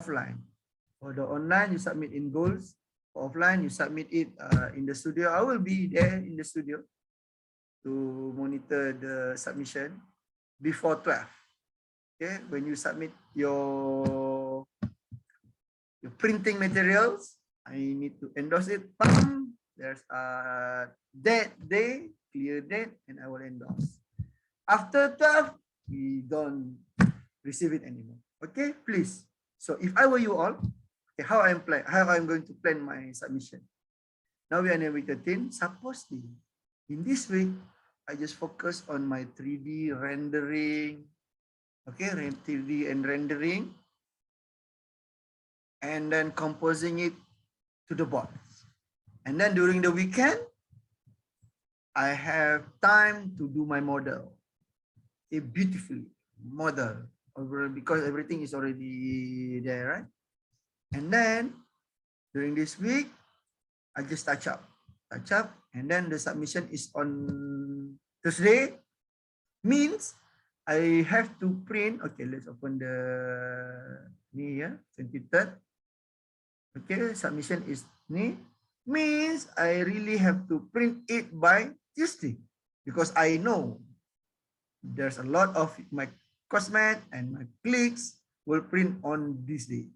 offline. For the online, you submit in goals. For offline, you submit it in the studio. I will be there in the studio to monitor the submission before 12. Okay, when you submit your printing materials, I need to endorse it. Bam! There's a date, clear date, and I will endorse. After 12, we don't receive it anymore. Okay, please. So if I were you all, okay, how I'm going to plan my submission. Now we are in week 13. Supposedly, in this week, I just focus on my 3D rendering. Okay, 3D and rendering. And then composing it to the board. And then during the weekend, I have time to do my model. A beautiful model because everything is already there, right? And then during this week, I just touch up, and then the submission is on Thursday. Means I have to print. Okay, let's open the ni ya 23rd. Okay, submission is ni. Means I really have to print it by Tuesday because I know there's a lot of my cosmet and my clicks will print on this day.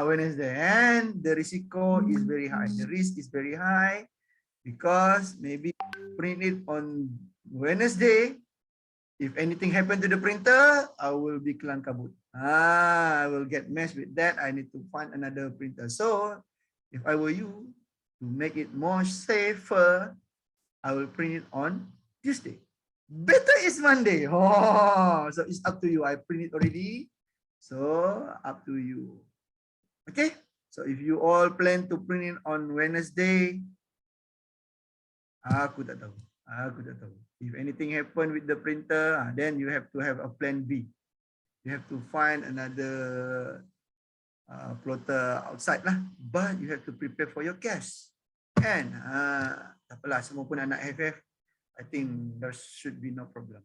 Wednesday. And the risiko is very high. The risk is very high because maybe print it on Wednesday. If anything happened to the printer, I will be kelang kabut. I will get messed with that. I need to find another printer. So if I were you, to make it more safer, I will print it on Tuesday. Better is Monday. So it's up to you. I print it already. So up to you. Okay. So if you all plan to print it on Wednesday, aku tak tahu. If anything happen with the printer, then you have to have a plan B. You have to find another plotter outside lah. But you have to prepare for your cash. And tak apalah, semua pun anak FF. I think there should be no problem.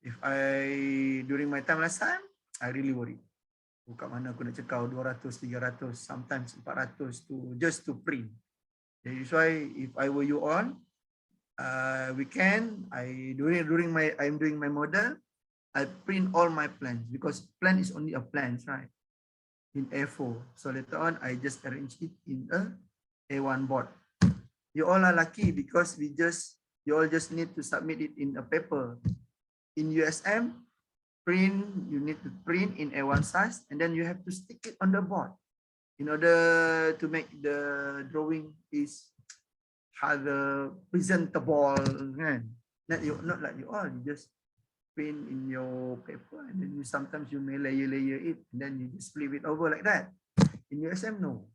If during my time last time, I really worry. Kat mana aku nak cekau 200, 300, sometimes 400 just to print. That is why if I were you on, weekend, I'm doing my model, I print all my plans because plan is only a plans, right? In A4. So later on, I just arrange it in a A1 board. You all are lucky because you all just need to submit it in a paper. In USM, you need to print in A1 size and then you have to stick it on the board in order to make the drawing is presentable. Not like you all, you just print in your paper and then sometimes you may layer it and then you just flip it over like that. In USM, no.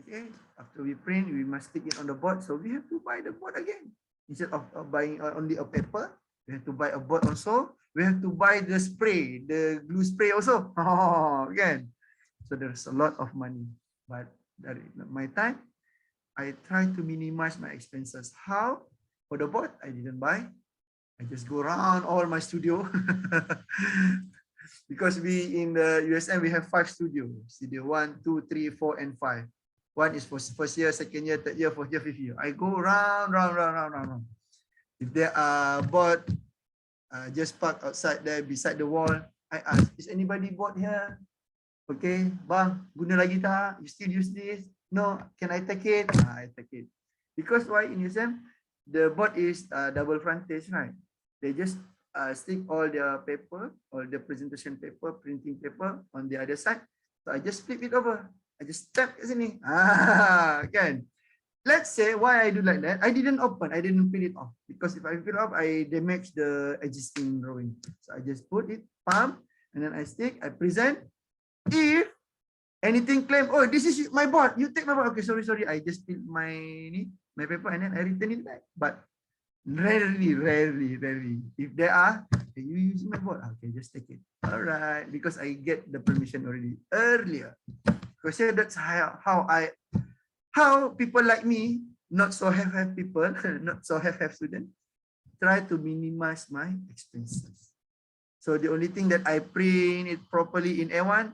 Okay, after we print, we must stick it on the board. So we have to buy the board again. Instead of buying only a paper, we have to buy a board also. We have to buy the spray, the glue spray also. Again. So there's a lot of money. But my time, I try to minimize my expenses. How? For the board, I didn't buy. I just go around all my studio. Because we in the USM, we have 5 studios. Studio 1, 2, 3, 4, and 5. One is for first year, second year, third year, fourth year, fifth year. I go round. If there are board just parked outside there beside the wall, I ask, is anybody bored here? Okay, bang, guna lagi tak? You still use this? No, can I take it? I take it. Because why in USM, the board is double frontage, right? They just stick all their paper, all the presentation paper, printing paper on the other side. So I just flip it over. I just tap ke sini. Kan? Let's say why I do like that. I didn't peel it off. Because if I peel off, I damage the existing drawing. So I just put it, pump, and then I stick, I present. If anything claim, oh, this is my board, you take my board. Okay, sorry. I just peel my paper and then I return it back. But rarely. If there are, you use my board. Okay, just take it. All right, because I get the permission already earlier. Because that's how people like me, not so have people, not so have students, try to minimize my expenses. So the only thing that I print it properly in A1,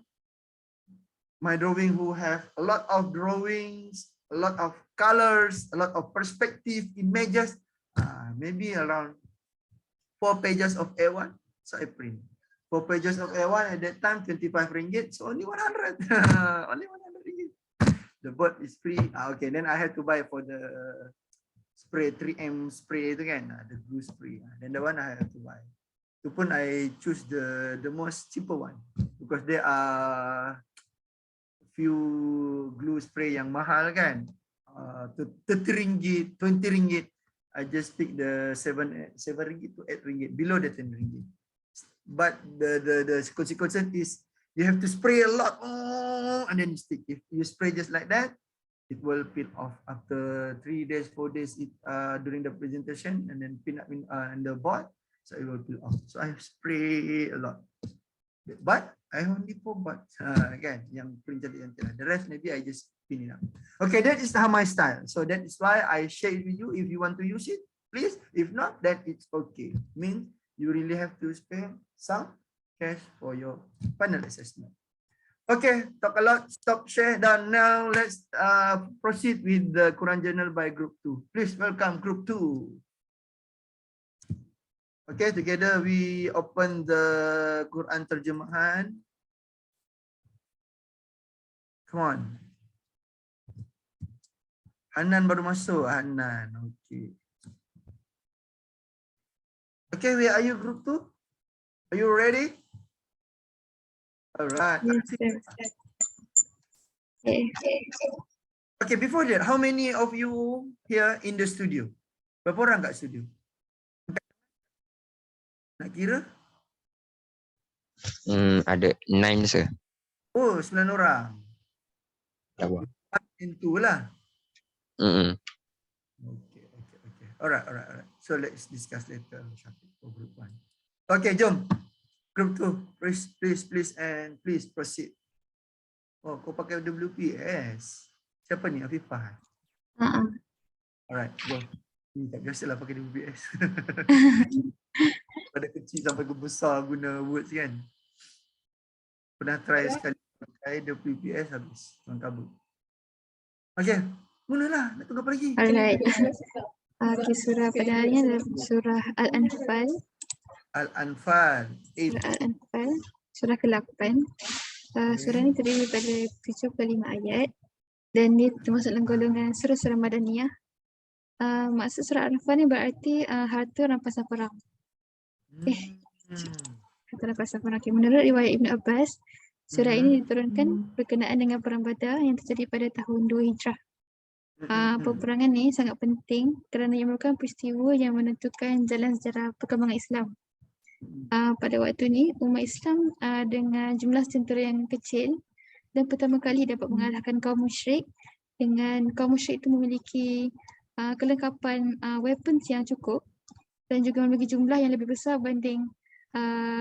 my drawing who have a lot of drawings, a lot of colors, a lot of perspective, images, maybe around 4 pages of A1. So I print 4 pages of A1 at that time, 25 ringgit. So only 100, only 100 ringgit. The board is free. Okay, then I had to buy for the spray 3M spray itu kan, the glue spray. Then the one I have to buy. Itu pun I choose the most cheaper one because there are few glue spray yang mahal kan, 30 ringgit, 20 ringgit. I just pick the 7 ringgit to 8 ringgit, below the 10 ringgit. But the consequence is you have to spray a lot, and then you stick. If you spray just like that, it will peel off after 3 days, 4 days during the presentation, and then pin up in the board, so it will peel off. So I spray a lot, but I only for board, again, yang print yang the rest maybe I just pin it up. Okay, that is how my style. So that is why I share it with you. If you want to use it, please. If not, then it's okay. Means you really have to spend some cash for your final assessment. Okay, talk a lot, stop, share. Done. Now let's proceed with the Quran Journal by Group 2. Please welcome Group 2. Okay, together we open the Quran Terjemahan. Come on. Hanan baru masuk, Hanan. Okay. Okay, where are you, Group 2? Are you ready? All right. Yes, okay. Okay, before that, how many of you here in the studio? Berapa orang kat studio? Nak kira? Ada 9 sir. Oh, 9 orang. Apa? Itu lah. Mm-mm. Okay. Alright. So let's discuss later. For group 1. Okay, jom. Group 2, please, and please proceed. Oh, kau pakai WPS. Siapa ni? Afifah. Alright, go. Ni tak biasalah pakai WPS. Pada kecil sampai ke besar guna Words kan. Pernah try sekali pakai WPS habis. Tuan kabut. Okay, mulalah. Nak tunggu apa lagi? Alright. Okay, surah pada hari ini adalah surah Al-Anfal. Al-Anfal. Surah Al-Anfal, surah ke-8. Surah ini terdiri daripada 75 ayat dan dia termasuk dalam golongan surah-surah Madaniyah. Maksud surah Al-Anfal ni berarti harta rampasan perang. Harta rampasan perang. Okay. Menurut riwayat Ibn Abbas, surah ini diturunkan berkenaan dengan perang Badar yang terjadi pada tahun 2 Hijrah. Peperangan ni sangat penting kerana ia merupakan peristiwa yang menentukan jalan sejarah perkembangan Islam. Pada waktu ni, umat Islam dengan jumlah tentera yang kecil dan pertama kali dapat mengalahkan kaum musyrik, dengan kaum musyrik itu memiliki kelengkapan weapons yang cukup dan juga memiliki jumlah yang lebih besar banding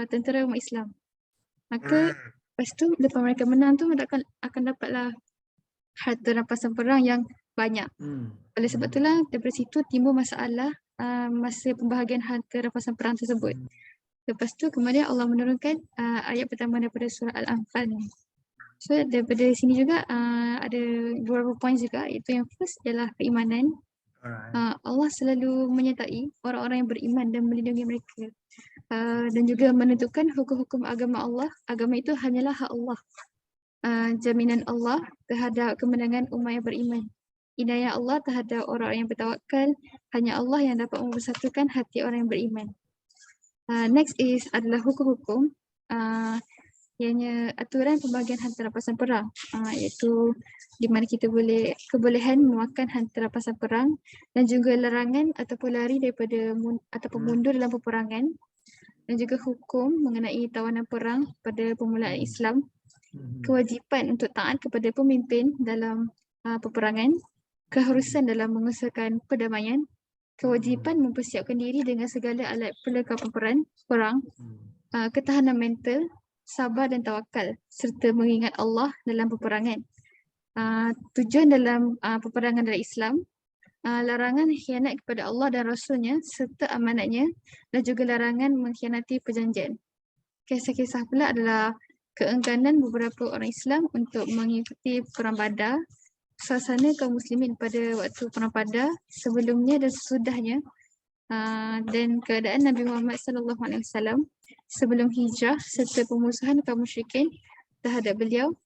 tentera umat Islam. Maka lepas tu, lepas mereka menang tu, mereka akan dapatlah harta rampasan perang yang banyak. Oleh sebab itulah daripada situ timbul masalah masa pembahagian harta rampasan perang tersebut. Lepas tu kemudian Allah menurunkan ayat pertama daripada surah Al-Anfal ni. So daripada sini juga ada beberapa poin juga, iaitu yang first ialah keimanan. Allah selalu menyertai orang-orang yang beriman dan melindungi mereka. Dan juga menentukan hukum-hukum agama Allah. Agama itu hanyalah hak Allah. Jaminan Allah terhadap kemenangan umat yang beriman. Inayah Allah terhadap orang-orang yang bertawakal. Hanya Allah yang dapat mempersatukan hati orang yang beriman. Next is adalah hukum-hukum, ianya aturan pembagian harta rampasan perang, iaitu di mana kita boleh kebolehan memakan harta rampasan perang dan juga larangan ataupun lari daripada ataupun mundur dalam peperangan, dan juga hukum mengenai tawanan perang pada permulaan Islam, kewajipan untuk taat kepada pemimpin dalam peperangan, keharusan dalam mengusahakan perdamaian, kewajipan mempersiapkan diri dengan segala alat perlengkapan perang, ketahanan mental, sabar dan tawakal, serta mengingat Allah dalam peperangan. Tujuan dalam peperangan dalam Islam, larangan khianat kepada Allah dan Rasulnya serta amanatnya, dan juga larangan mengkhianati perjanjian. Kisah-kisah pula adalah keengganan beberapa orang Islam untuk mengikuti perang Badar, suasana kaum muslimin pada waktu perang Badar sebelumnya dan sesudahnya, dan keadaan Nabi Muhammad SAW sebelum hijrah serta pemusuhan kaum musyrikin terhadap beliau.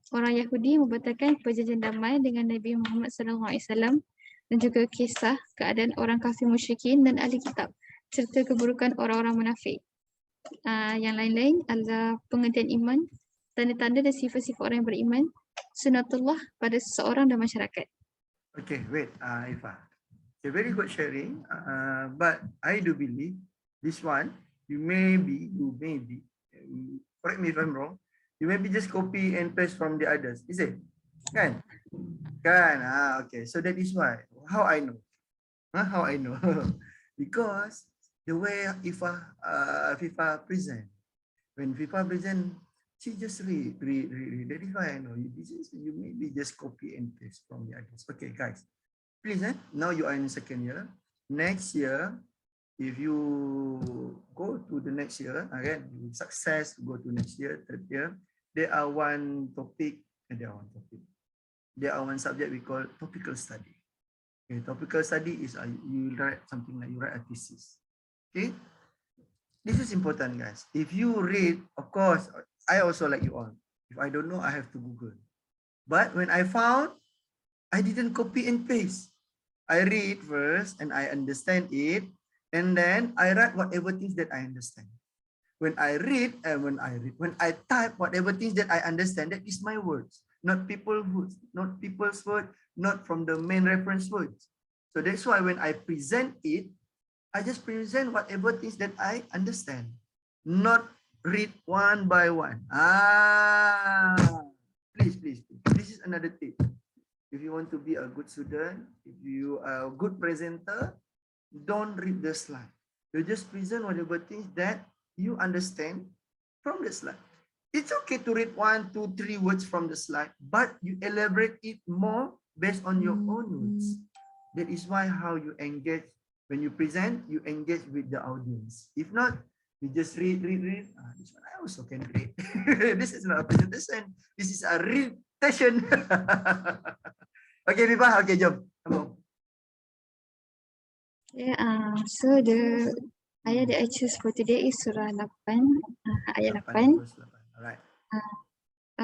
Orang Yahudi membatalkan perjanjian damai dengan Nabi Muhammad SAW dan juga kisah keadaan orang kafir musyrikin dan ahli kitab serta keburukan orang-orang munafik. Yang lain-lain adalah pengertian iman, tanda-tanda dan sifat-sifat orang yang beriman, sunatullah pada seseorang dan masyarakat. Okay, wait, Ifa. Okay, very good sharing. But I do believe this one, you may be, correct me if I'm wrong, you maybe just copy and paste from the others, is it? Kan? Okay. So that is why. How I know? How I know? Because the way FIFA present, when FIFA present, she just read. That is why I know. You maybe just copy and paste from the others. Okay, guys. Please, now you are in second year. Next year, if you go to the next year, again, success to go to next year, third year, there are one subject we call topical study. Okay, topical study is you write something like you write a thesis. Okay, this is important, guys. If you read, of course, I also like you all. If I don't know, I have to Google. But when I found, I didn't copy and paste. I read first and I understand it, and then I write whatever things that I understand. When I read and when I type whatever things that I understand, that is my words, not people's words, not from the main reference words. So that's why when I present it, I just present whatever things that I understand, not read one by one. Please. This is another tip. If you want to be a good student, if you are a good presenter, don't read the slide. You just present whatever things that you understand from the slide. It's okay to read 1, 2, 3 words from the slide, but you elaborate it more based on your own words. That is why how you engage. When you present, you engage with the audience. If not, you just read. This one I also can read. This is not a presentation. This is a read session. Okay, Viva. Okay, jom. Come on. Yeah, so the ayat that I choose for today is Surah 8, ayat 8. Alright.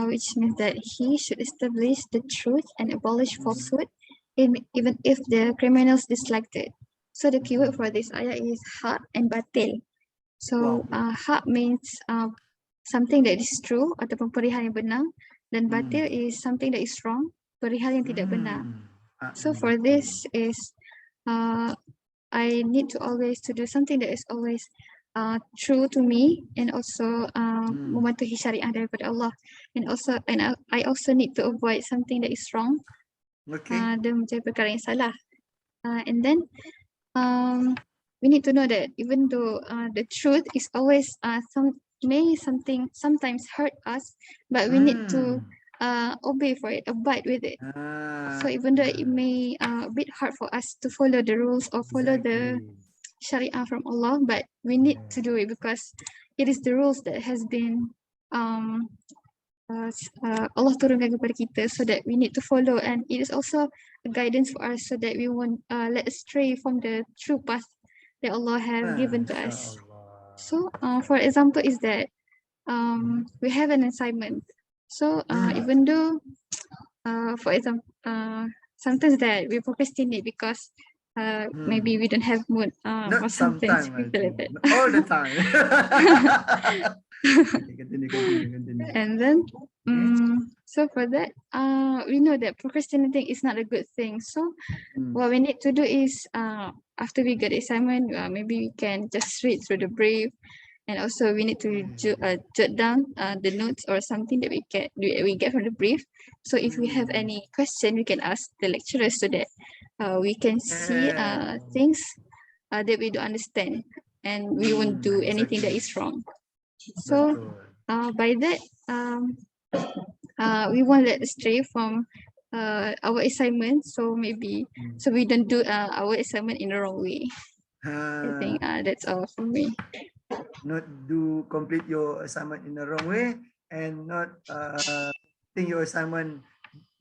Which means that he should establish the truth and abolish falsehood, even if the criminals disliked it. So the keyword for this ayat is haq and batil. So haq means something that is true ataupun perihal yang benar, dan batil is something that is wrong, perihal yang tidak benar. So for this is I need to always to do something that is always true to me, and also mematuhi syariah daripada Allah, and I also need to avoid something that is wrong, dan mencari perkara yang salah, and then we need to know that even though the truth is always sometimes hurt us, but we need to obey for it, abide with it. So even though it may a bit hard for us to follow the rules or follow the Sharia from Allah, but we need to do it because it is the rules that has been Allah turunkan kepada kita, so that we need to follow, and it is also a guidance for us so that we won't let astray from the true path that Allah have given to us. So for example is that we have an assignment. So even though for example sometimes that we procrastinate because maybe we don't have mood or something related. All the time. Continue. And then so for that we know that procrastinating is not a good thing. So what we need to do is after we get the assignment, maybe we can just read through the brief, and also we need to jot down the notes or something that we get from the brief. So if we have any question, we can ask the lecturers so that we can see things that we don't understand, and we won't do anything that is wrong. So by that we won't let astray from our assignment, so maybe so we don't do our assignment in the wrong way. I think that's all for me. Not do complete your assignment in the wrong way, and not think your assignment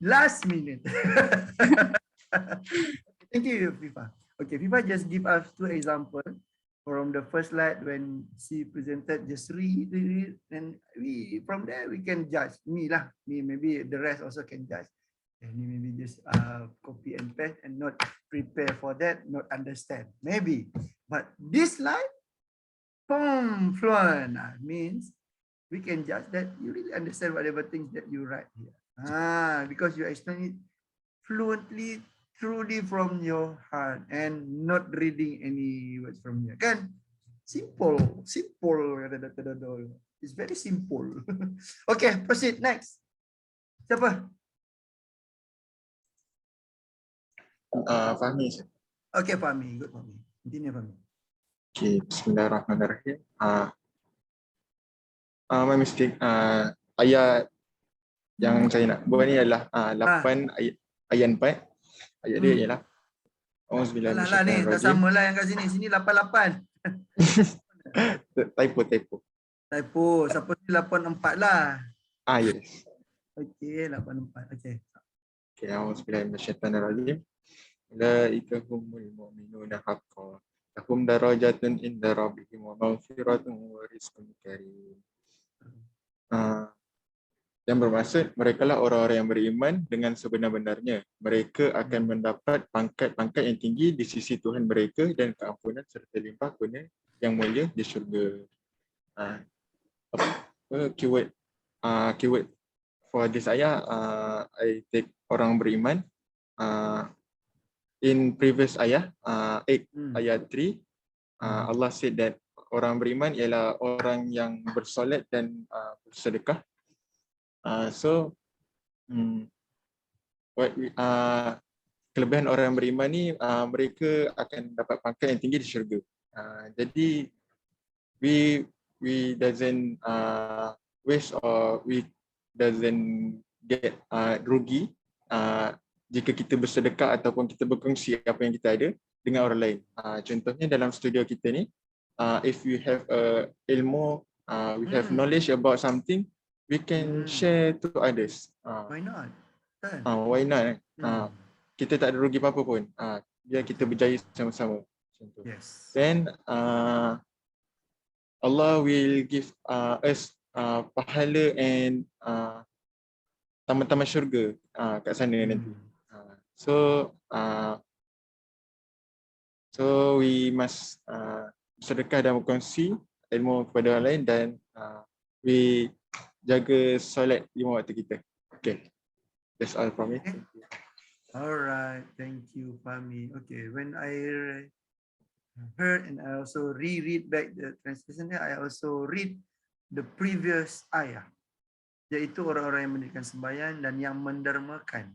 last minute. Thank you, FIFA. Okay, FIFA just give us 2 examples from the first slide when she presented. Just read, and we from there we can judge. Me, maybe the rest also can judge. And maybe just copy and paste and not prepare for that, not understand. Maybe, but this slide, boom, fluent means we can judge that you really understand whatever things that you write here. Because you explain it fluently, truly from your heart and not reading any words from here. Kan? Simple. It's very simple. Okay, proceed next. Siapa? Fahmi. Okay, Fahmi. Good, Fahmi. Continue, Fahmi. Okay, bismillahirrahmanirrahim. My mistake. Ayat yang saya nak buat ni adalah 8 ayat 4. Ayat dia ialah Auzubillahi Alah ni, tak minasyaitanirrajim. sama lah yang kat sini. Sini 88. Typo. Typo. Siapa ni 84 lah. Yes. Okay, 84. Okay. Okay, Auzubillahi minasyaitanirrajim. Ulaika humul mu'minuna haqqan. Lahum darajatun inda rabbihim wa maghfiratun wa rizqun karim. Yang bermaksud merekalah orang-orang yang beriman dengan sebenar-benarnya. Mereka akan mendapat pangkat-pangkat yang tinggi di sisi Tuhan mereka dan keampunan serta limpah kurnia yang mulia di syurga. Keyword for this ayat, I take orang beriman. In previous ayat, 8 ayat 3, Allah said that orang beriman ialah orang yang bersolat dan bersedekah. Kelebihan orang yang beriman ni, mereka akan dapat pangkat yang tinggi di syurga. Jadi we doesn't waste or we doesn't get rugi jika kita bersedekah ataupun kita berkongsi apa yang kita ada dengan orang lain. Contohnya dalam studio kita ni, if we have ilmu, we have knowledge about something, we can share to others. Why not? Why not? Kita tak ada rugi apa-apa pun. Biar kita berjaya sama-sama. Yes. Then Allah will give us pahala and taman-taman syurga kat sana nanti. So we must sedekah dan berkongsi ilmu kepada orang lain dan we jaga solat 5 waktu kita. Okay. That's all from me. Okay. Alright, thank you, Fahmi. Okay, when I heard and I also reread back the translation, I also read the previous ayah, yaitu orang-orang yang mendirikan sembahyang dan yang mendermakan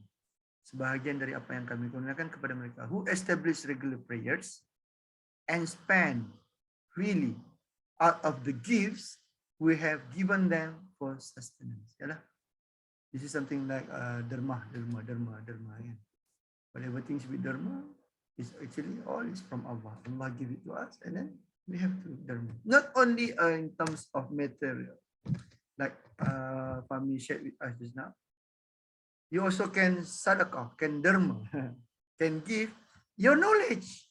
sebahagian dari apa yang kami kurniakan kepada mereka, who establish regular prayers and spend freely out of the gifts we have given them for sustenance. Yalah. This is something like derma. Kan? Whatever things we derma is actually all is from Allah. Allah give it to us, and then we have to derma. Not only in terms of material, like Fahmi shared with us just now. You also can sadaqah, can derma, can give your knowledge.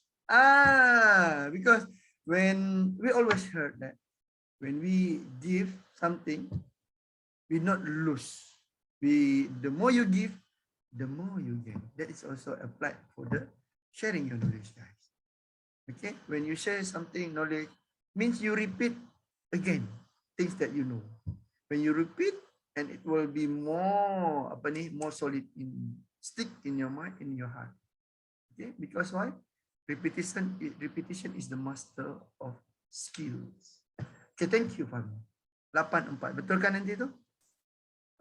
Because when we always heard that when we give something, we not lose. The more you give, the more you gain. That is also applied for the sharing your knowledge, guys. Okay, when you share something, knowledge means you repeat again things that you know. When you repeat, and it will be more more solid stick in your mind, in your heart. Okay, because why? Repetition is the master of skills. Okay, thank you, Fahmi. 84, betul kan nanti tu?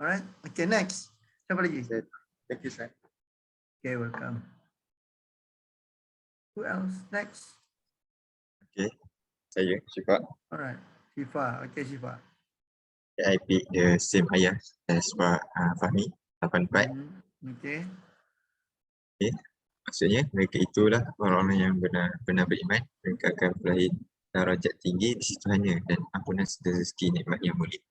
Alright, okay, next. Siapa lagi? Thank you, sir. Okay, welcome. Who else? Next. Okay, saya Syifa. Alright, Syifa. Okay, Syifa. I pick the same ayat as Fahmi, 84. Okay. Maksudnya mereka itulah orang-orang yang benar beriman. Mereka akan meraih darajat tinggi di sisi Tuhannya dan ampunan serta rezeki nikmat yang mulia.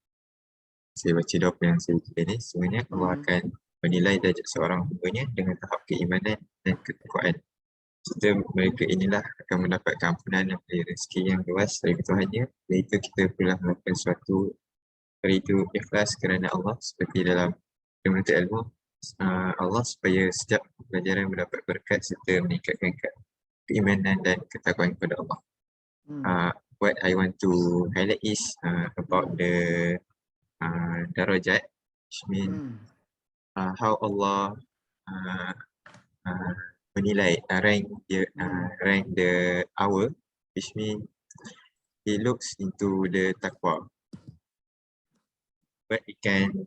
saya baca doa yang saya baca ni, sebenarnya Allah akan menilai darjat seorang hambanya dengan tahap keimanan dan ketakwaan. Serta mereka inilah akan mendapatkan ampunan dan rezeki yang luas dari Tuhannya, iaitu kita pula melakukan sesuatu hari itu ikhlas kerana Allah, seperti dalam menuntut ilmu Allah, supaya setiap pelajaran mendapat berkat serta meningkatkan keimanan dan ketakwaan kepada Allah. What I want to highlight is about the darajat, which means how Allah menilai rank the hour, which means He looks into the taqwa. But it can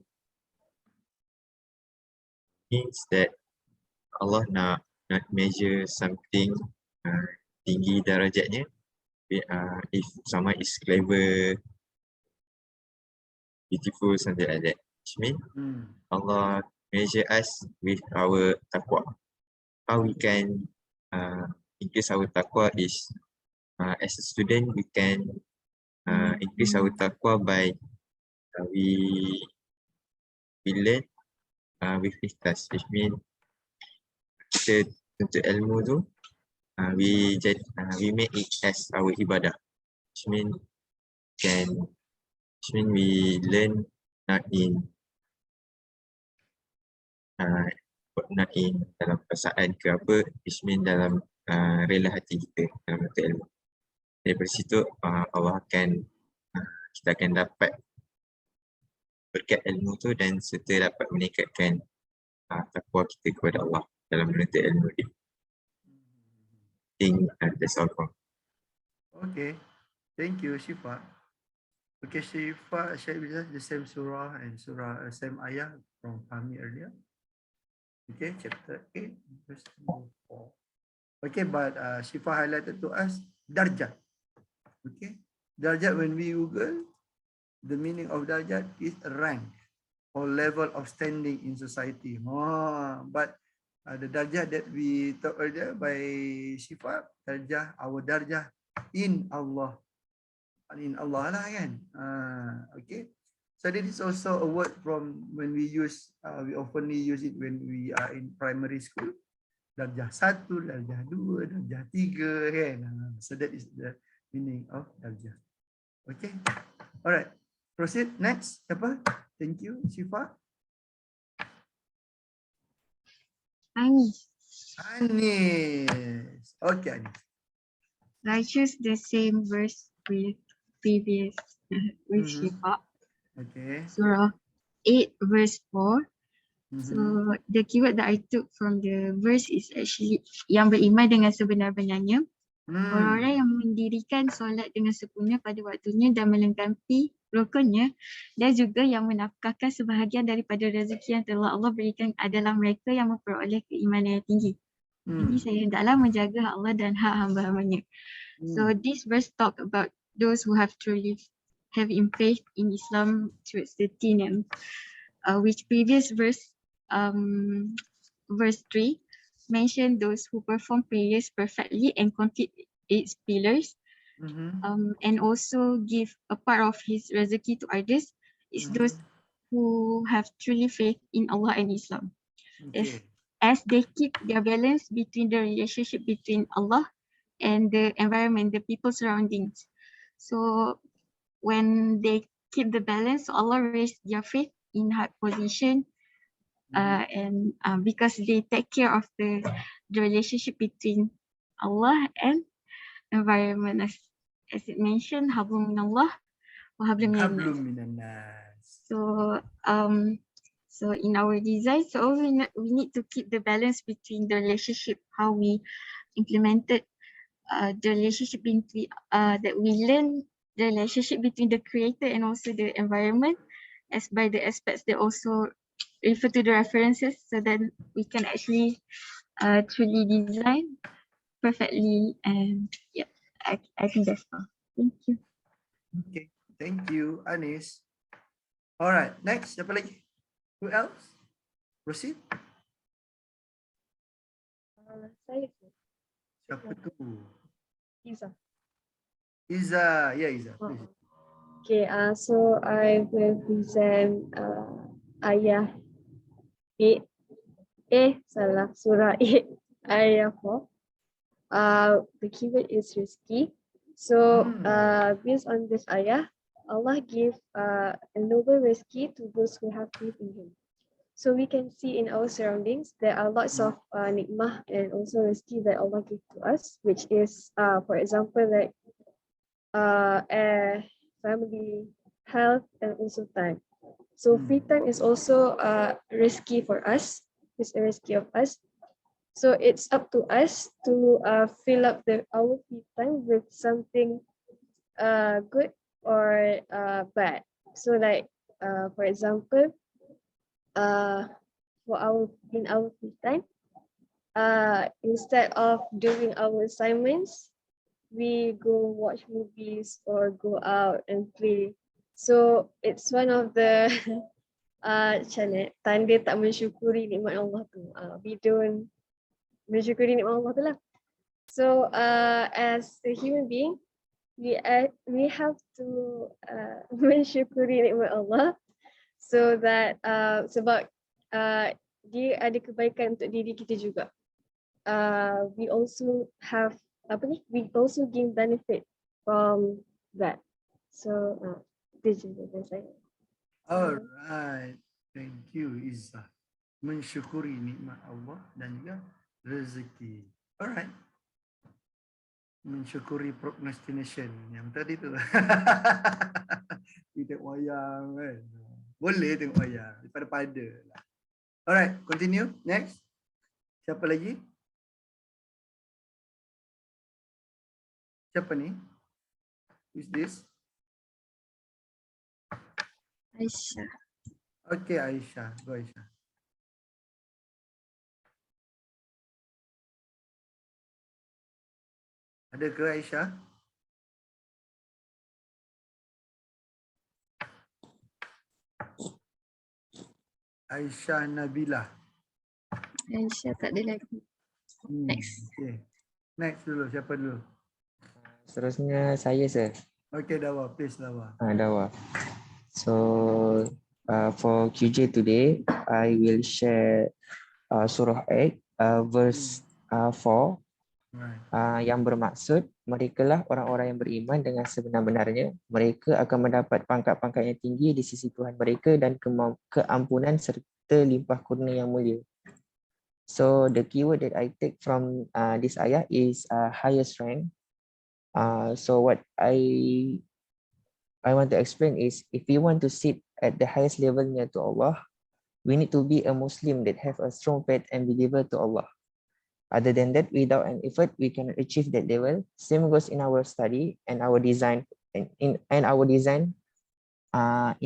means that Allah nak measure something tinggi darajatnya. If someone is clever, beautiful, something like that. Which means Allah measure us with our taqwa. How we can increase our taqwa is as a student we can increase our taqwa by we learn with ikhlas, which means kita tuntut ilmu tu we make it as our ibadah, which means we learn not in dalam perasaan ke apa, which means dalam rela hati kita dalam menuntut ilmu. Daripada situ Allah akan kita akan dapat berkat ilmu tu dan serta dapat meningkatkan takwa kita kepada Allah dalam menuntut ilmu ni. That's all from. Okay, thank you, Shifa. Okay, Shifa shared with us the same surah and same ayah from Fahmi earlier. Okay, chapter 8, verse 4. Okay, but Shifa highlighted to us darjat. Okay, darjat, when we Google, the meaning of darjat is rank or level of standing in society. But the darjah that we talked earlier by Shifa, darjah, our darjah in Allah lah kan. Okay, so this is also a word from when we use, we oftenly use it when we are in primary school. Darjah 1, darjah 2, darjah 3 kan. So that is the meaning of darjah. Okay, alright, proceed next. Apa? Thank you, Shifa. Anis. Okay, Anis. I choose the same verse with previous with Shifa. Okay. Surah 8 verse 4. So the keyword that I took from the verse is actually yang beriman dengan sebenar-benarnya. Orang-orang yang mendirikan solat dengan sempurna pada waktunya dan melengkapi rukunnya, dan juga yang menafkahkan sebahagian daripada rezeki yang telah Allah berikan adalah mereka yang memperoleh keimanan yang tinggi. Jadi saya hendaklah menjaga Allah dan hak hamba-hambanya. So this verse talk about those who have truly have in faith in Islam towards the deen, and which previous verse verse 3 mentioned those who perform prayers perfectly and complete its pillars, and also give a part of his rezeki to others, is those who have truly faith in Allah and Islam. Okay. As they keep their balance between the relationship between Allah and the environment, the people surroundings. So when they keep the balance, Allah raised their faith in high position, and because they take care of the relationship between Allah and environment, as it mentioned, hablum minallah wa hablum minannas. So in our design, so we need to keep the balance between the relationship, how we implemented the relationship between that we learn the relationship between the creator and also the environment, as by the aspects that also refer to the references, so that we can actually truly design perfectly. And yeah, I think that's all. Thank you. Okay, thank you, Anis. All right, next, siapa lagi? Who else? Proceed. Saya Siapa tu? Iza. Iza, ya Iza. Please. Okay, so I will present ayah 8. Surah 8, ayah 4. The keyword is risky. So based on this ayah, Allah gave a noble risky to those who have faith in Him. So we can see in our surroundings there are lots of nikmah and also risky that Allah gave to us, which is for example like air, family, health, and also time. So free time is also risky for us. It's a risky of us. So it's up to us to fill up our free time with something good or bad. So like for example, in our free time, instead of doing our assignments, we go watch movies or go out and play. So it's one of the tanda tak mensyukuri nikmat Allah tu. We don't mensyukuri nikmat Allah tu lah. So as a human being, we have to mensyukuri nikmat Allah so that sebab dia ada kebaikan untuk diri kita juga. We also have we also gain benefit from that. So this is what saya. Alright, thank you Izzah. Mensyukuri nikmat Allah dan juga rezeki. Alright. Mensyukuri procrastination yang tadi tu. Kita tengok wayang kan. Boleh tengok wayang daripada lah. Alright, continue. Next. Siapa lagi? Siapa ni? Who's this? Aisyah. Okay, Aisyah. Go Aisyah. Ada ke Aisyah? Aisyah Nabila. Aisyah tak ada lagi. Next. Okay. Next dulu. Siapa dulu? Seterusnya saya sir. Okay, Dawa. Please, Dawa. Dawa. So for QJ today, I will share Surah 8, verse 4. Right. Yang bermaksud mereka lah orang-orang yang beriman dengan sebenar-benarnya. Mereka akan mendapat pangkat-pangkat yang tinggi di sisi Tuhan mereka dan keampunan serta limpah kurnia yang mulia. So the keyword that I take from this ayah is highest rank. So what I want to explain is if we want to sit at the highest level near to Allah, we need to be a Muslim that have a strong faith and believer to Allah. Other than that, without an effort, we cannot achieve that level. Same goes in our study and our design in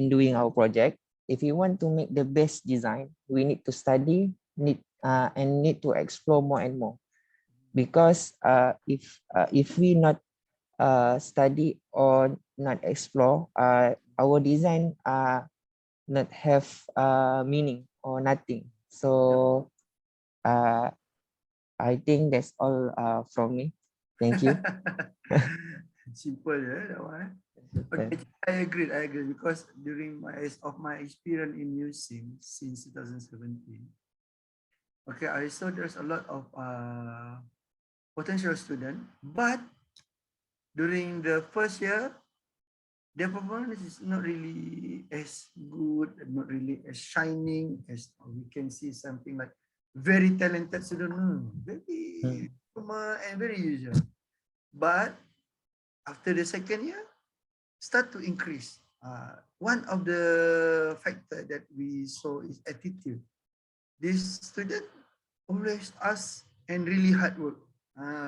doing our project. If we want to make the best design, we need to study, need to explore more and more. Because if we not study or not explore, our design not have meaning or nothing. So I think that's all from me. Thank you. Simple, yeah. Okay, I agree because during my experience in USIM since 2017, okay, I saw there's a lot of potential student, but during the first year, their performance is not really as good, not really as shining as we can see something like very talented student, very normal and very usual. But after the second year, start to increase. One of the factor that we saw is attitude. This student always ask and really hard work,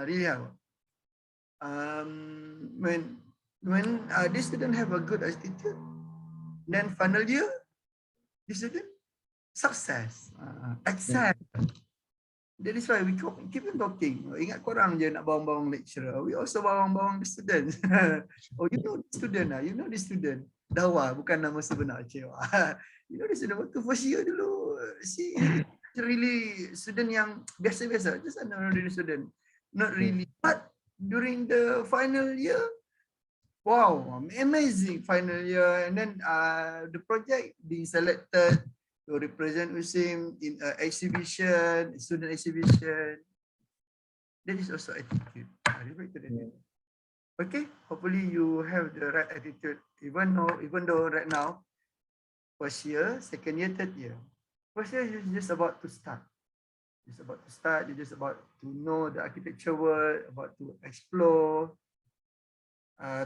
really hard work. When this student have a good attitude, then final year, this student success, excel. That is why we keep on talking. Ingat korang je nak bawang-bawang lecturer. We also bawang-bawang the students. Oh, you know the student lah. You know the student. Dawa bukan nama sebenar cewa. You know the student waktu first year dulu. See, really student yang biasa-biasa. Just an ordinary student. Not really. But during the final year, Wow, amazing final year. And then the project being selected to represent USIM in an exhibition, student exhibition. That is also attitude. Okay, hopefully you have the right attitude. Even though right now, first year, second year, third year. First year is just about to start. It's about to start. You're just about to know the architecture world, about to explore.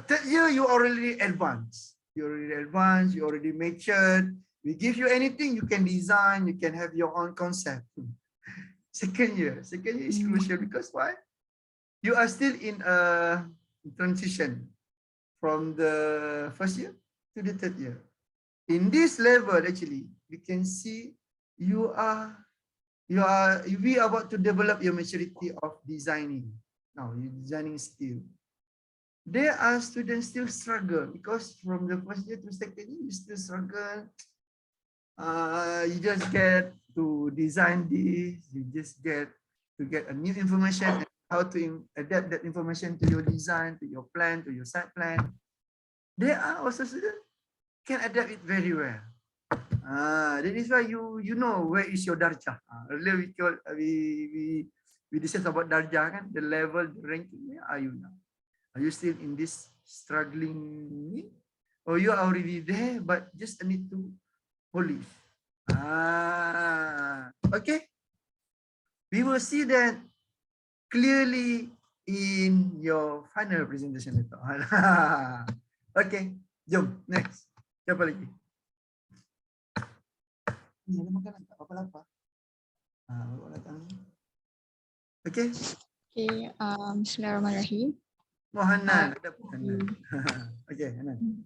Third year, you already advanced. You already matured. We give you anything, you can design, you can have your own concept. Second year is crucial because why? You are still in a transition from the first year to the third year. In this level, actually, we can see we are about to develop your maturity of designing. Now, your designing skill. There are students still struggle because from the first year to second year, you still struggle. You just get to design this, you just get to get a new information and how to adapt that information to your design, to your plan, to your site plan. There are also students can adapt it very well. That is why you know where is your darjah. Earlier we discussed about darjah, kan? The level, the ranking. Where are you now? Are you still in this struggling, or you are already there but just need to polish? Okay. We will see that clearly in your final presentation later. Okay, jom next. Siapa lagi? Ini ada makanan tak? Apa lapar? Okay. Okay, Bismillahirrahmanirrahim. Hanan, ada Hanan. Okay, Hanan.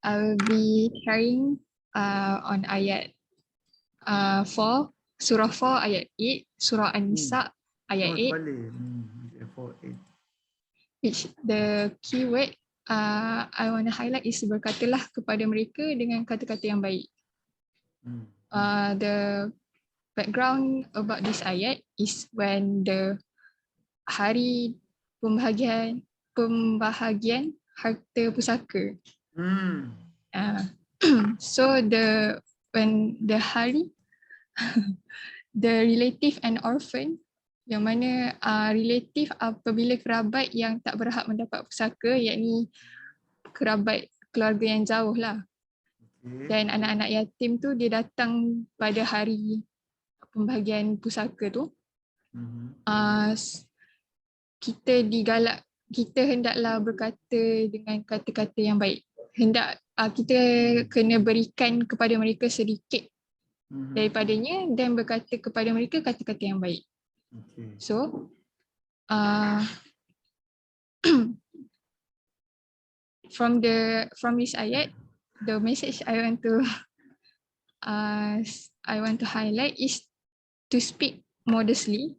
I will be sharing on ayat 4, surah 4 ayat 8, surah An-Nisa ayat 8. Which the keyword I want to highlight is berkatalah kepada mereka dengan kata-kata yang baik. The background about this ayat is when the hari pembahagian harta pusaka. So when the hari the relative and orphan, yang mana relative apabila kerabat yang tak berhak mendapat pusaka, yakni kerabat keluarga yang jauh lah. Dan anak-anak yatim tu dia datang pada hari pembahagian pusaka tu. Kita hendaklah berkata dengan kata-kata yang baik. Kita kena berikan kepada mereka sedikit daripadanya dan berkata kepada mereka kata-kata yang baik. So from this ayat, the message I want to highlight is to speak modestly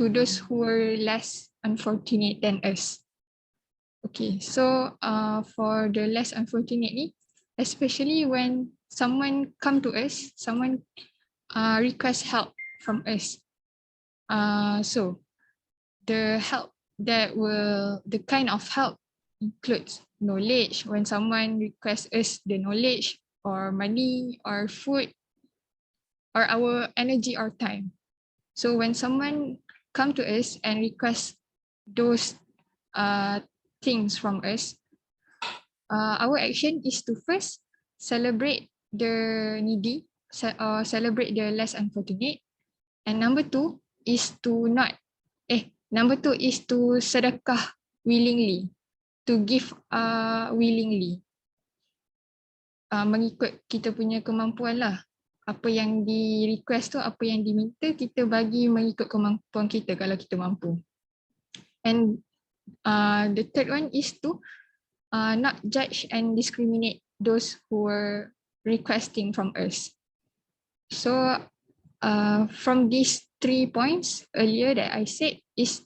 to those who were less unfortunate than us. Okay, so for the less unfortunate ni, especially when someone come to us, someone request help from us. So the kind of help includes knowledge. When someone requests us the knowledge or money or food or our energy or time. So when someone come to us and request those things from us, our action is to first celebrate the needy, celebrate the less unfortunate, and number two is to sedekah willingly, to give willingly, mengikut kita punya kemampuan lah. Apa yang di request tu, apa yang diminta, kita bagi mengikut kemampuan kita kalau kita mampu. And the third one is to not judge and discriminate those who are requesting from us. So from these 3 points earlier that I said is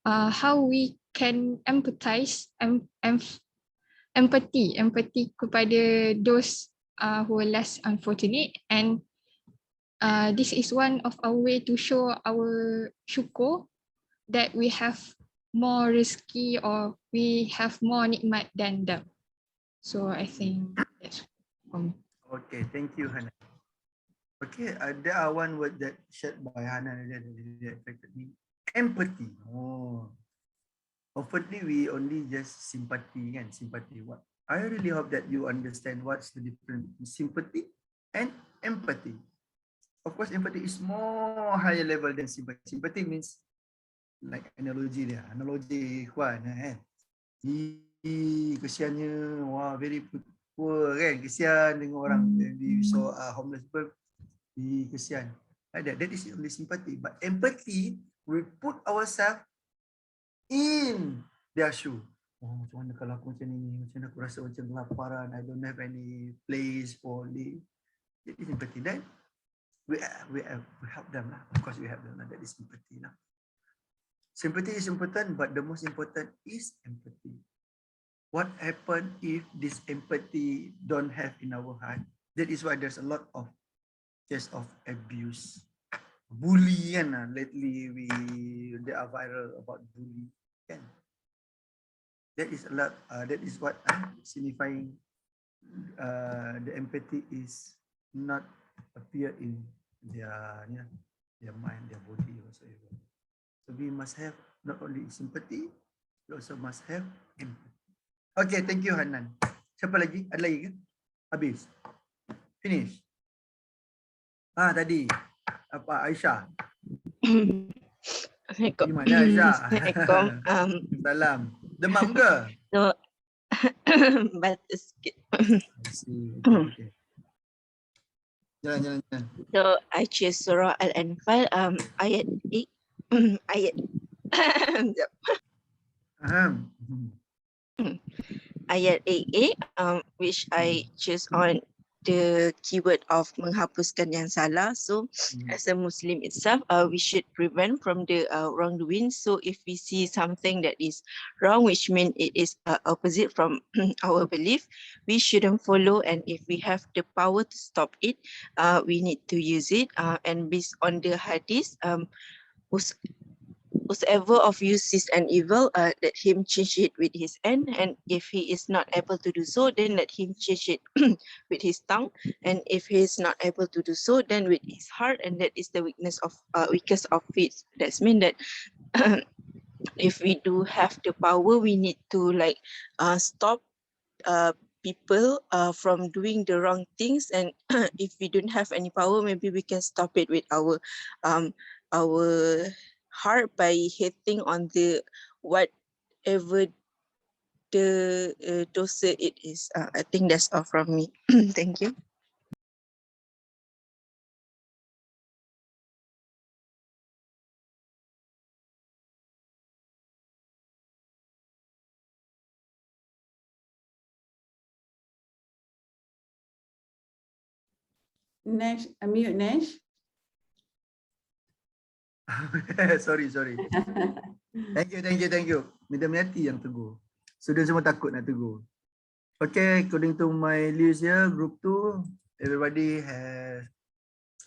how we can empathy kepada those who are less unfortunate, and this is one of our way to show our syukur that we have more risky or we have more nikmat than them. So I think that's for me. Okay, thank you, Hanan. Okay, there are one word that shared by Hanan that affected me. Empathy. Oh, oftenly we only just sympathy and sympathy. What I really hope that you understand what's the difference between sympathy and empathy. Of course, empathy is more higher level than sympathy. Sympathy means like analogy dia. Analogy kuat kan. Kesiannya, wah very poor kan. Kesian dengan orang. We saw homeless people. Kesian. Like that. That is only sympathy. But empathy, we put ourselves in their shoe. Oh, macam mana kalau aku macam ni? Macam mana aku rasa macam kelaparan? I don't have any place for live. That is empathy. Then we help them lah. Of course we help them lah. That is sympathy lah. Sympathy is important, but the most important is empathy. What happen if this empathy don't have in our heart? That is why there's a lot of case of abuse, bully kan. Lately they are viral about bully kan. That is a lot. That is what signifying the empathy is not appear in their mind, their body whatsoever. So we must have not only sympathy, we also must have empathy. Okay, thank you Hanan. Siapa lagi? Ada lagi ke? Habis. Finish. Tadi apa Aisyah? Assalamualaikum. Di mana Aisyah? Assalamualaikum. Salam. Demam ke? So, batuk sikit. Okay. Jalan. So I choose Surah Al-Anfal ayat 8 ayat ayat 8A which I choose on the keyword of menghapuskan yang salah. So as a Muslim itself, we should prevent from the wrongdoing. So if we see something that is wrong, which means it is opposite from our belief, we shouldn't follow. And if we have the power to stop it, we need to use it. And based on the hadith, whosoever of you sees an evil, let him change it with his hand, and if he is not able to do so, then let him change it with his tongue, and if he is not able to do so, then with his heart, and that is the weakest of faith. That's mean that if we do have the power, we need to stop people from doing the wrong things, and if we don't have any power, maybe we can stop it with our heart by hitting on the whatever the dosa it is. I think that's all from me. Thank you. Next, unmute Nesh. sorry. Thank you. Madam Yati yang tegur. Student semua takut nak tegur. Okay, according to my list here, group 2, everybody has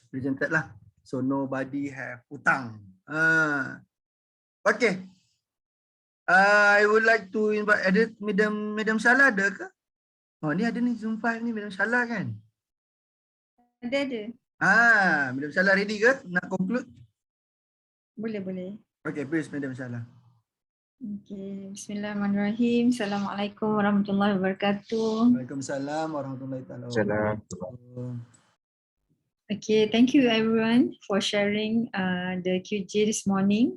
presented lah. So nobody have hutang. Okay. I would like to invite, ada Madam Salah ada ke? Oh, ni ada ni Zoom file ni Madam Salah kan? Ada. Madam Salah ready ke? Nak conclude? Boleh. Okay, please Madam Salah. Okay, bismillahirrahmanirrahim. Assalamualaikum warahmatullahi wabarakatuh. Waalaikumsalam warahmatullahi wabarakatuh. Okay, thank you everyone for sharing the QJ this morning.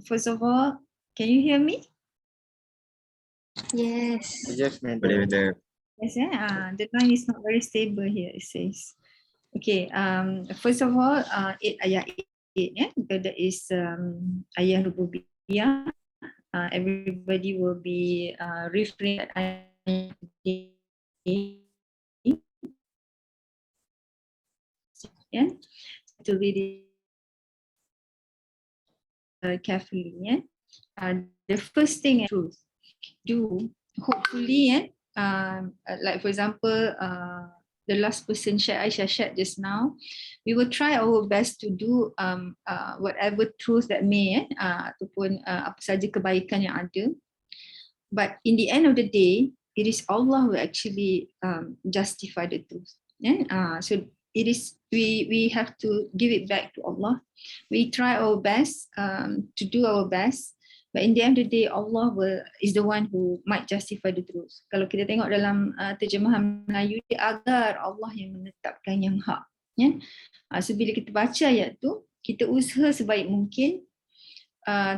First of all, can you hear me? Yes. Yes, ma'am. Yes, the line is not very stable here, it says. Okay, first of all, ayat 8, that is ayat rububiyah. Everybody will be referring to read it carefully. The first thing to do, hopefully, like for example, the last person Aisyah shared just now, we will try our best to do whatever truths that may ataupun apa saja kebaikan yang ada. But in the end of the day, it is Allah who actually justify the truth. So it is we have to give it back to Allah. We try our best to do our best, but in the end of the day, Allah is the one who might justify the truth. Kalau kita tengok dalam terjemahan Melayu, agar Allah yang menetapkan yang hak. So bila kita baca ayat tu, kita usaha sebaik mungkin,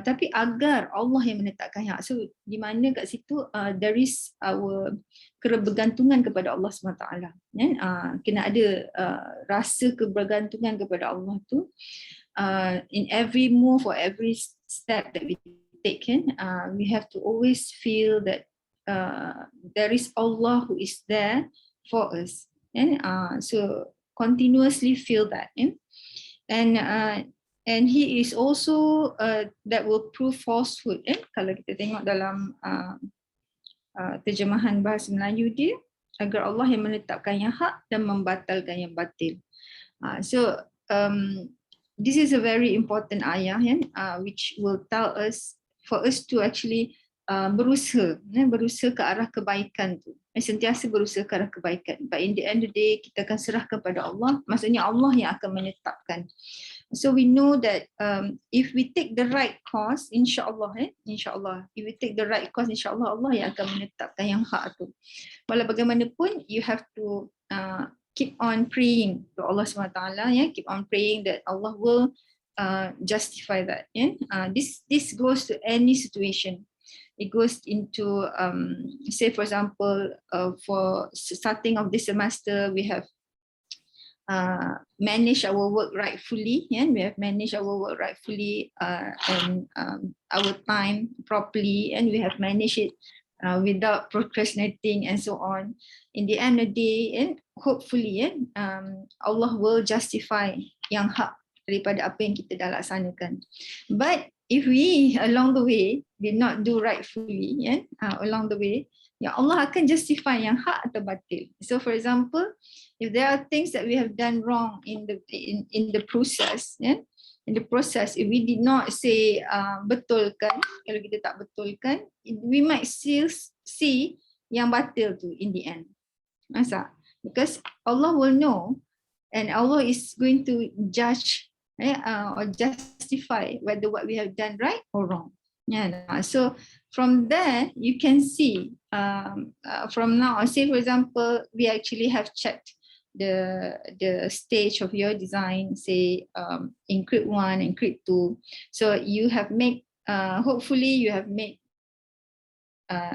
tapi agar Allah yang menetapkan hak. So di mana kat situ there is our kebergantungan kepada Allah SWT. Kena ada rasa kebergantungan kepada Allah tu in every move or every step that we take. We have to always feel that there is Allah who is there for us. So continuously feel that. And he is also that will prove falsehood. Kalau kita tengok dalam terjemahan bahasa Melayu dia, agar Allah yang menetapkan yang hak dan membatalkan yang batil. So this is a very important ayah which will tell us for us to actually berusaha ke arah kebaikan tu. Sentiasa berusaha ke arah kebaikan. But in the end of the day, kita akan serahkan pada Allah. Maksudnya Allah yang akan menetapkan. So we know that if we take the right course, insyaAllah, if we take the right course, insyaAllah Allah yang akan menetapkan yang hak tu. Walau bagaimanapun, you have to keep on praying to Allah SWT, keep on praying that Allah will justify that. This goes to any situation. It goes into, say for example, for starting of this semester, we have manage our work rightfully. We have managed our work rightfully and our time properly, and we have managed it without procrastinating and so on. In the end of the day, and hopefully Allah will justify yang hak daripada apa yang kita dah laksanakan. But if we along the way did not do rightfully, along the way, ya Allah akan justify yang hak atau batil. So for example, if there are things that we have done wrong in the process, in the process, if we did not say betulkan, kalau kita tak betulkan, we might still see yang batil tu in the end. Masa? Because Allah will know, and Allah is going to judge or justify whether what we have done right or wrong. So from there you can see from now, say for example, we actually have checked the stage of your design, say in Crete 1 and Crete 2. So you have made hopefully you have made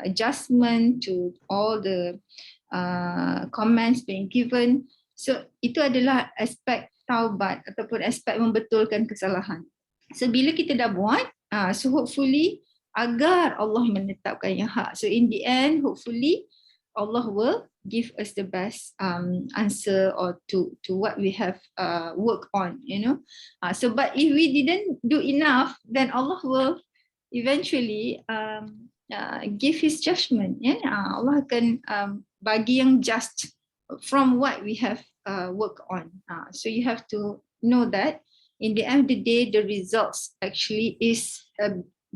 adjustment to all the comments being given. So itu adalah aspek taubat ataupun aspek membetulkan kesalahan. So bila kita dah buat, so hopefully agar Allah menetapkan yang hak. So in the end, hopefully Allah will give us the best answer or to what we have worked on, So but if we didn't do enough, then Allah will eventually give His judgment. Allah akan bagi yang just from what we have worked on. So you have to know that in the end of the day, the results actually is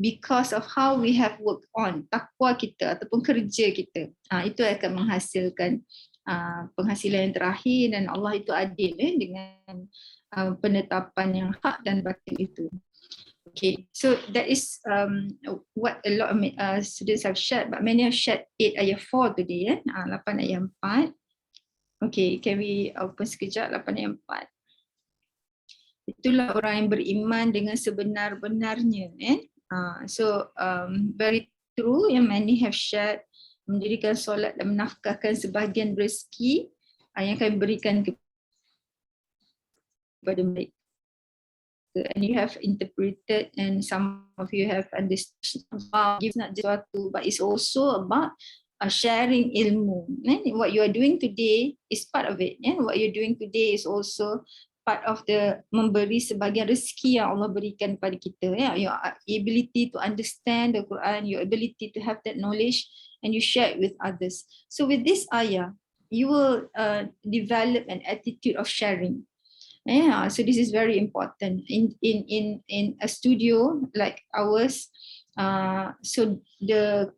because of how we have worked on takwa kita ataupun kerja kita. Itu akan menghasilkan penghasilan yang terakhir, dan Allah itu adil dengan penetapan yang hak dan batil itu. Okay, so that is what a lot of students have shared, but many have shared 8 ayat 4 today, 8 ayat 4. Okay, can we open sekejap 8 ayat 4. Itulah orang yang beriman dengan sebenar-benarnya. So very true yang many have shared, mendirikan solat dan menafkahkan sebahagian rezeki yang kami berikan kepada mereka. And you have interpreted, and some of you have understood about give not just sesuatu, but it's also about sharing ilmu. What you are doing today is part of it. What you're doing today is also part of the memberi sebagian rezeki yang Allah berikan kepada kita. Your ability to understand the Quran, your ability to have that knowledge, and you share it with others. So with this ayah, you will develop an attitude of sharing. Yeah, so this is very important in a studio like ours. So the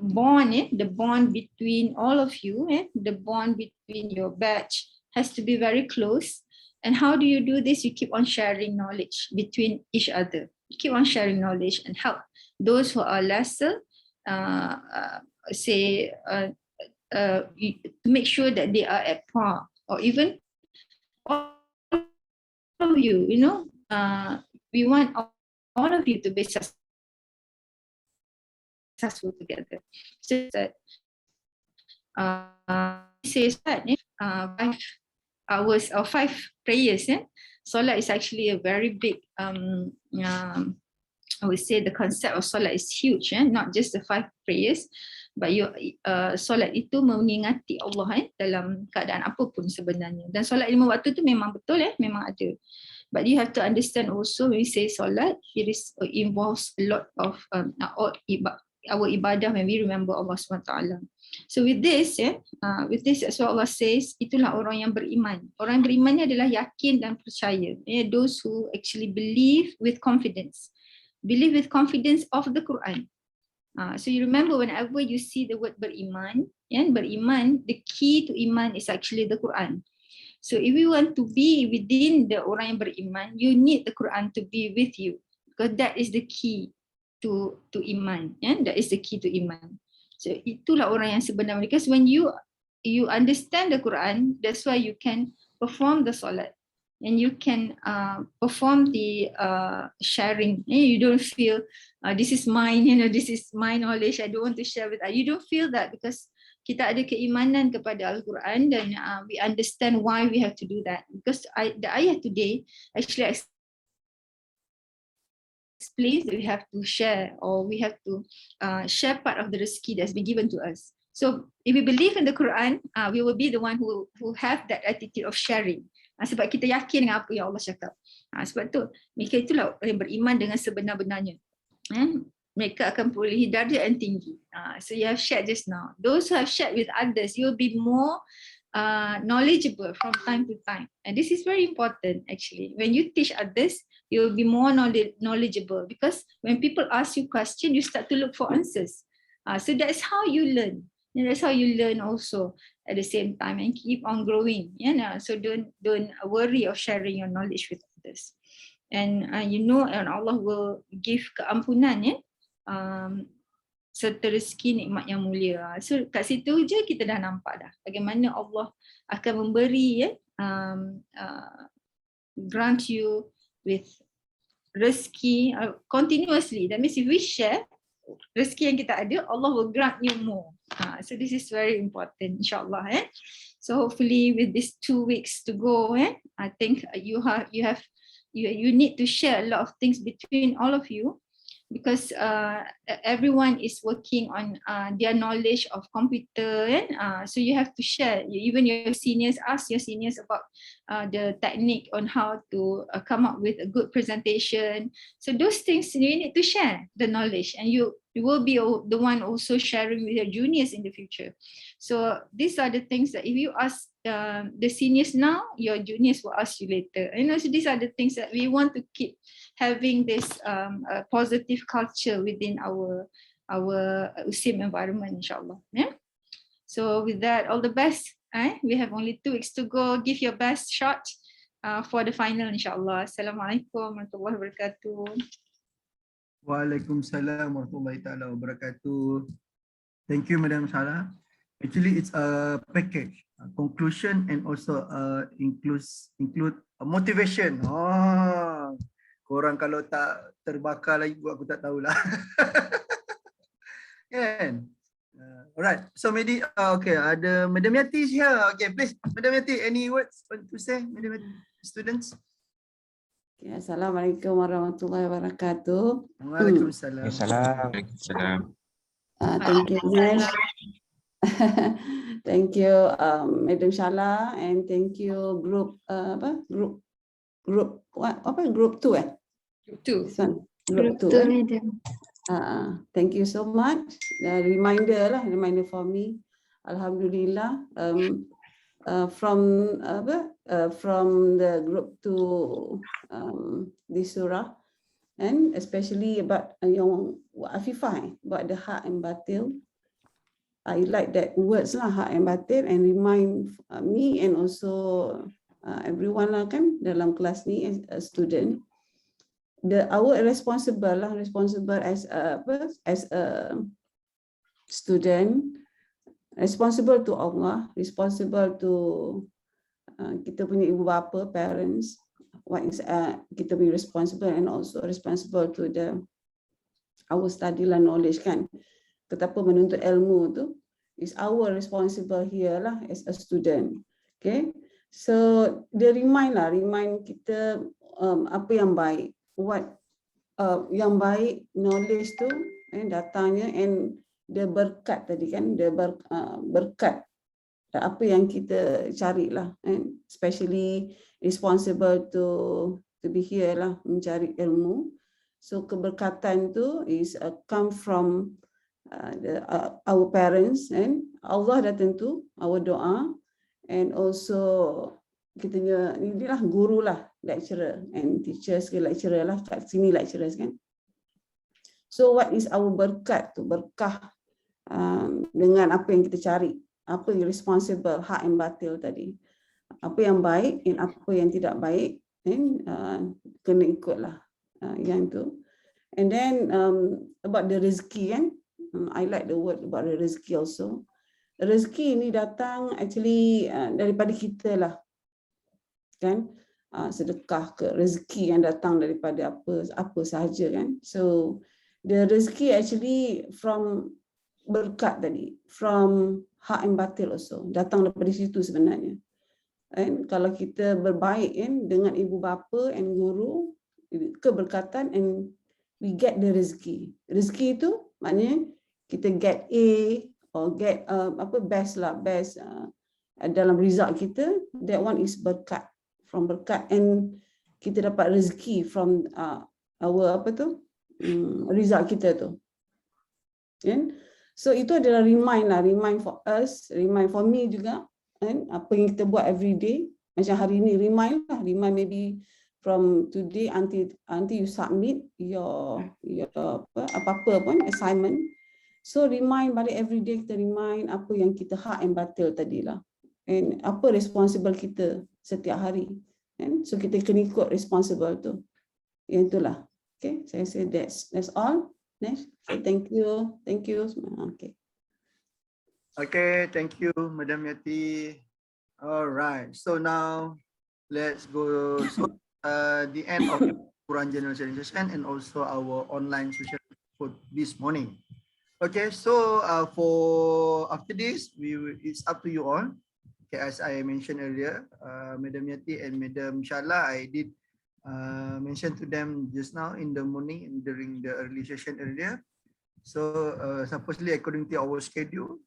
bond, the bond between all of you, the bond between your batch has to be very close. And how do you do this? You keep on sharing knowledge between each other. You keep on sharing knowledge and help those who are lesser, to make sure that they are at par, or even all of you, we want all of you to be successful together. So that says that 5 hours or 5 prayers, Salat is actually a very big, I would say the concept of Salat is huge, not just the 5 prayers, but solat itu mengingati Allah dalam keadaan apapun sebenarnya. Dan solat 5 waktu tu memang betul, memang ada. But you have to understand also when we say solat, it involves a lot of our ibadah when we remember Allah SWT. So with this, that's what Allah says, itulah orang yang beriman. Orang yang beriman ni adalah yakin dan percaya. Those who actually believe with confidence. Believe with confidence of the Quran. So you remember whenever you see the word beriman, beriman, the key to iman is actually the Quran. So if you want to be within the orang yang beriman, you need the Quran to be with you, because that is the key to iman. That is the key to iman. So itulah orang yang sebenar, because when you understand the Quran, that's why you can perform the salat. And you can perform the sharing. You don't feel this is mine, this is my knowledge, I don't want to share with you. You don't feel that, because kita ada keimanan kepada Al-Quran, dan we understand why we have to do that. Because the ayat today actually explains that we have to share, or we have to share part of the rezeki that's been given to us. So if we believe in the Quran, we will be the one who have that attitude of sharing. Sebab kita yakin dengan apa yang Allah cakap. Sebab tu mereka itulah yang beriman dengan sebenar-benarnya. Mereka akan peroleh darjat yang tinggi. So you have shared just now. Those who have shared with others, you will be more knowledgeable from time to time. And this is very important actually. When you teach others, you will be more knowledgeable, because when people ask you questions, you start to look for answers. So that's how you learn. And that's how you learn also at the same time, and keep on growing. So don't worry of sharing your knowledge with others. And and Allah will give keampunan, serta rezeki nikmat yang mulia. So kat situ je kita dah nampak dah bagaimana Allah akan memberi, grant you with rezeki continuously. That means if we share rezeki yang kita ada, Allah will grant you more. So this is very important, insyaAllah. So hopefully with these 2 weeks to go, I think you need to share a lot of things between all of you, because everyone is working on their knowledge of computer, so you have to share. Even your seniors, ask your seniors about the technique on how to come up with a good presentation. So those things you need to share the knowledge, and you will be the one also sharing with your juniors in the future. So these are the things that if you ask the seniors now, your juniors will ask you later. So these are the things that we want to keep having this positive culture within our USIM environment, inshallah. So with that, all the best. We have only 2 weeks to go. Give your best shot for the final, inshallah. Assalamualaikum warahmatullahi wabarakatuh. Waalaikumsalam warahmatullahi taala wabarakatuh. Thank you, Madam Sarah. Actually, it's a package, a conclusion, and also include a motivation. Korang kalau tak terbakar lagi, aku tak tahulah. Kan? Alright. So maybe okay, ada Madam Yati here. Okay, please, Madam Yati, any words to say, Madam Yati, students? Okay, Assalamualaikum warahmatullahi wabarakatuh. Waalaikumsalam. Waalaikumsalam. Thank you, Nash. Thank you, Madam Shala, and thank you group group 2 Group 2. Thank you so much. Reminder for me. Alhamdulillah, from the group to this surah, and especially about yang Afifah about the hak and batil. I like that words lah, hak and batil, and remind me and also everyone lah kan dalam kelas ni as a student. Our responsible as a student, responsible to Allah, responsible to kita punya ibu bapa, parents, what is kita punya responsible, and also responsible to our study lah, knowledge kan. Betapa menuntut ilmu tu is our responsible here lah as a student. Okay, so dia remind kita apa yang baik, what yang baik, knowledge tu datangnya, and dia berkat tadi kan, dia berkat apa yang kita cari lah, and especially responsible to be here lah, mencari ilmu. So keberkatan tu is come from our parents, and Allah dah tentu our doa, and also kita inilah guru lah, lecturer and teachers ke lecturer lah kat sini, lecturers kan. So what is our berkat tu, berkah dengan apa yang kita cari, apa yang responsible, hak and batil tadi, apa yang baik dan apa yang tidak baik, and kena ikutlah yang tu. And then about the rezeki kan, I like the word about the rezeki also. Rezeki ini datang actually daripada kita lah kan, sedekah ke rezeki yang datang daripada apa sahaja kan. So the rezeki actually from berkat tadi, from hak and batil also, datang daripada situ sebenarnya. And kalau kita berbaik kan dengan ibu bapa and guru, keberkatan, and we get the rezeki. Rezeki itu maknanya kita get A or get best dalam result kita, that one is berkat, from berkat, and kita dapat rezeki from our result kita tu. Kan? So itu adalah remind for us, remind for me juga, kan? Apa yang kita buat every day, macam hari ni remind maybe from today until you submit your apa-apa pun assignment. So remind balik every day, kita remind apa yang kita hak and batil tadilah, and apa responsible kita setiap hari, and so kita kena ikut responsible tu. Yang itulah. Okay, saya say that's all. Next. Okay, thank you. Okay, thank you, Madam Yati. All right, so now let's go. So the end of Quran General Session and also our online session for this morning. Okay, so for after this, it's up to you all. Okay, as I mentioned earlier, Madam Yati and Madam Shala, I did mention to them just now in the morning and during the early session earlier. So supposedly according to our schedule,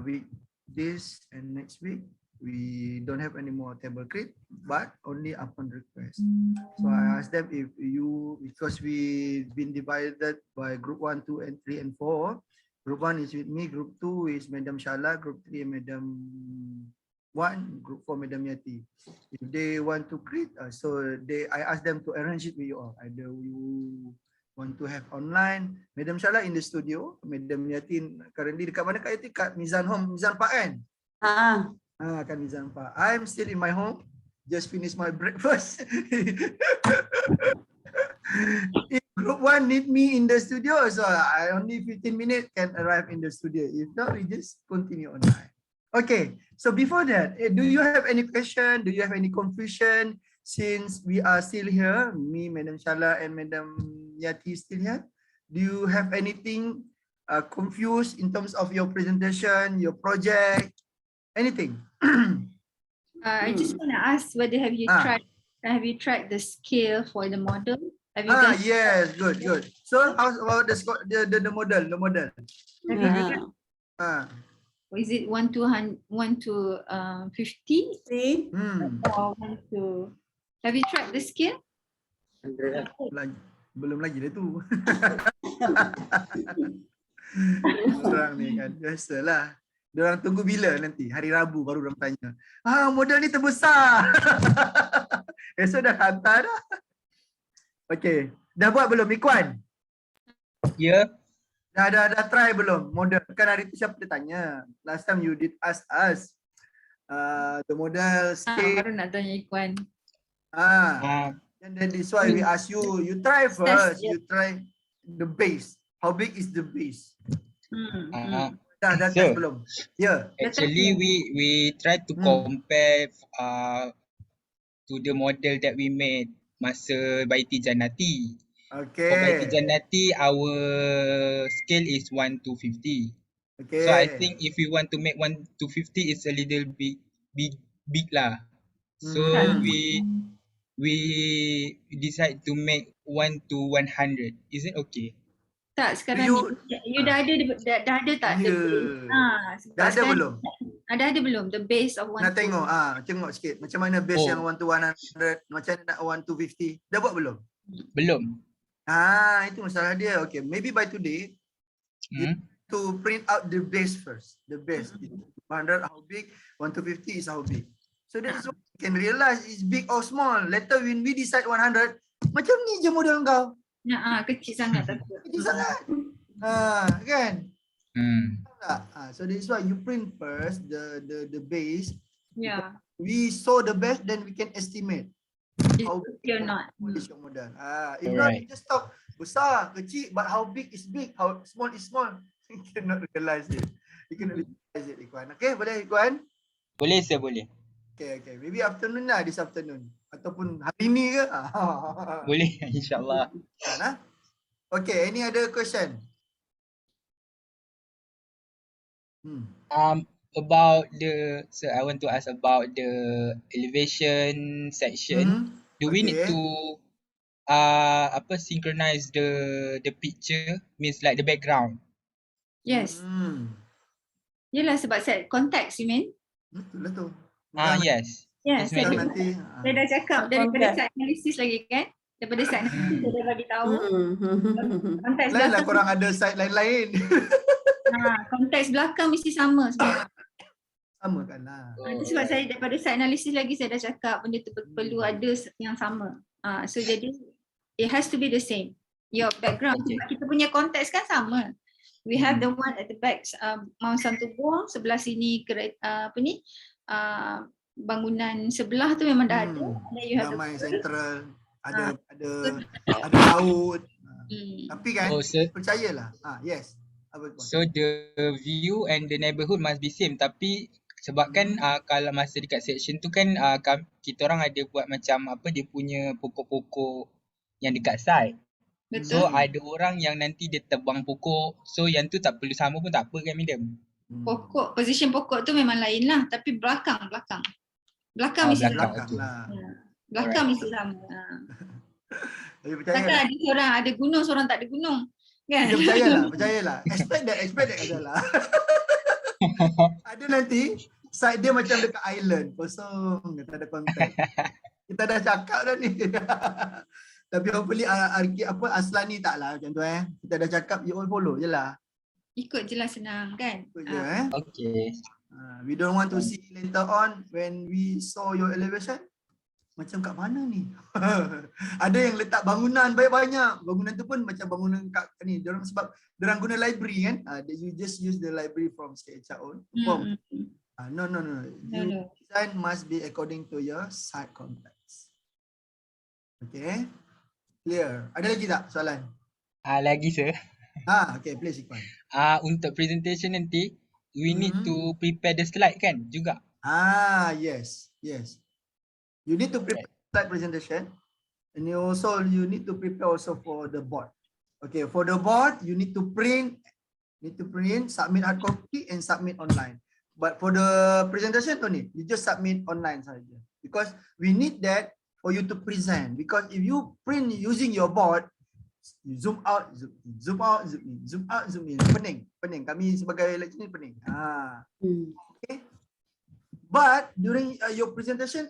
week this and next week, we don't have any more table create, but only upon request. So I asked them if you, because we've been divided by group 1, 2, and 3, and 4. Group 1 is with me, group 2 is Madam Shala, group 3 Madam 1, group 4 Madam Yati. If they want to create, so I asked them to arrange it with you all. Either you want to have online, Madam Shala in the studio, Madam Yati currently dekat mana Kak Yati? Kat Mizan Home, Mizan Park kan? Kan Mizan Park. I'm still in my home, just finished my breakfast. If group 1 need me in the studio, so I only 15 minutes can arrive in the studio. If not, we just continue online. Okay, so before that, do you have any question? Do you have any confusion? Since we are still here, me, Madam Shala, and Madam Yati still here, do you have anything confused in terms of your presentation, your project, anything? I just want to ask whether have you tried the scale for the model? Have you done yes, good. So how about the model? Is it 1 to 50? Or 1 to? Have you tried the scale? Belum lagi lah tu. Orang ni kan biasalah. Diorang tunggu bila nanti? Hari Rabu baru diorang tanya. Model ni terbesar. Esok dah hantar dah. Okay. Dah buat belum Ikwan? Ya. Dah try belum? Model. Kan hari tu siapa dia tanya. Last time you did ask us. The model state. Baru nak tanya Ikwan. And then this why we ask you. You try first. You try the base. How big is the base? Dah test belum? Yeah. Actually, we try to compare to the model that we made masa Baiti Jannati. Okay. For Baiti Jannati, our scale is 1:50. Okay. So I think if we want to make 1:50, it's a little big lah. So we decide to make 1:100. Is it okay? Tak, sekarang you dah ada tak? Dah ada belum? Dah ada belum? The base of 1 Nak tengok, tengok sikit. Macam mana base yang 1:100, macam mana nak 1:50. Dah buat belum? Belum. Itu masalah dia. Okay, maybe by today, you to print out the base first. The base. 100 how big, 1:50 is how big. So that's what you can realize is big or small. Later when we decide 100, macam ni je model kau. Kecil sangat takut. Kecil sangat. Kan? So that's why you print first the base. Yeah. We saw the base, then we can estimate how big or not. Is your model. If not, you just talk besar, kecil, but how big is big, how small is small. You cannot realize it. You cannot realize it, Ikwan. Okay, boleh Ikwan? Boleh, saya boleh. Okay. Maybe afternoon lah, this afternoon. Ataupun hari ni ke? Boleh, insyaAllah. Okay, any other question? About I want to ask about the elevation section. Do we need to synchronize the picture? Means like the background. Yes. Yelah sebab set context, you mean? Betul lah tu. Yes. Yes. It's Nanti. Saya dah cakap daripada site analisis lagi kan? Daripada site analisis saya dah bagi tahu. Konteks Lain lah belakang. korang ada site lain-lain. Konteks belakang mesti sama sebenarnya. Sama kan lah. Itu sebab saya daripada site analisis lagi saya dah cakap benda tu perlu ada yang sama. So jadi it has to be the same. Your background. Kita punya konteks kan sama. We have the one at the back, Mount Santubong, sebelah sini bangunan sebelah tu memang dah ada. Ramai central, ada laut. Tapi kan percayalah. Yes. So the view and the neighborhood must be same, tapi sebab kan kalau masa dekat section tu kan kita orang ada buat macam dia punya pokok-pokok yang dekat side. Betul. So ada orang yang nanti dia tebang pokok, so yang tu tak perlu sama pun tak apa kan madam? Pokok, position pokok tu memang lain lah, tapi belakang mesti sama. Belakang mesti sama. Takkan ada seorang ada gunung, seorang tak ada gunung. Kan? Percayalah. Expect that adalah. Ada nanti side dia macam dekat island, kosong, tak ada kontak. Kita dah cakap dah ni. Tapi hopefully Aslani tak lah macam tu Kita dah cakap, you all follow je lah. Ikut je lah, senang kan. Ikut je Okay. We don't want to see later on when we saw your elevation. Macam kat mana ni? Ada yang letak bangunan banyak-banyak. Bangunan tu pun macam bangunan kat ni. Sebab diorang guna library kan. You just use the library from SketchUp own. No. You design must be according to your site context. Okay. Clear. Ada lagi tak soalan? Lagi sir. Okay, please Iqbal. Untuk presentation nanti, we need to prepare the slide kan juga? Yes. You need to prepare slide presentation, and you need to prepare also for the board. Okay, for the board, you need to print, submit hard copy and submit online. But for the presentation, don't need. You just submit online saja. Because we need that for you to present. Because if you print using your board, you zoom out, zoom in. Pening. Kami sebagai lecturer pening. Okay. But during your presentation,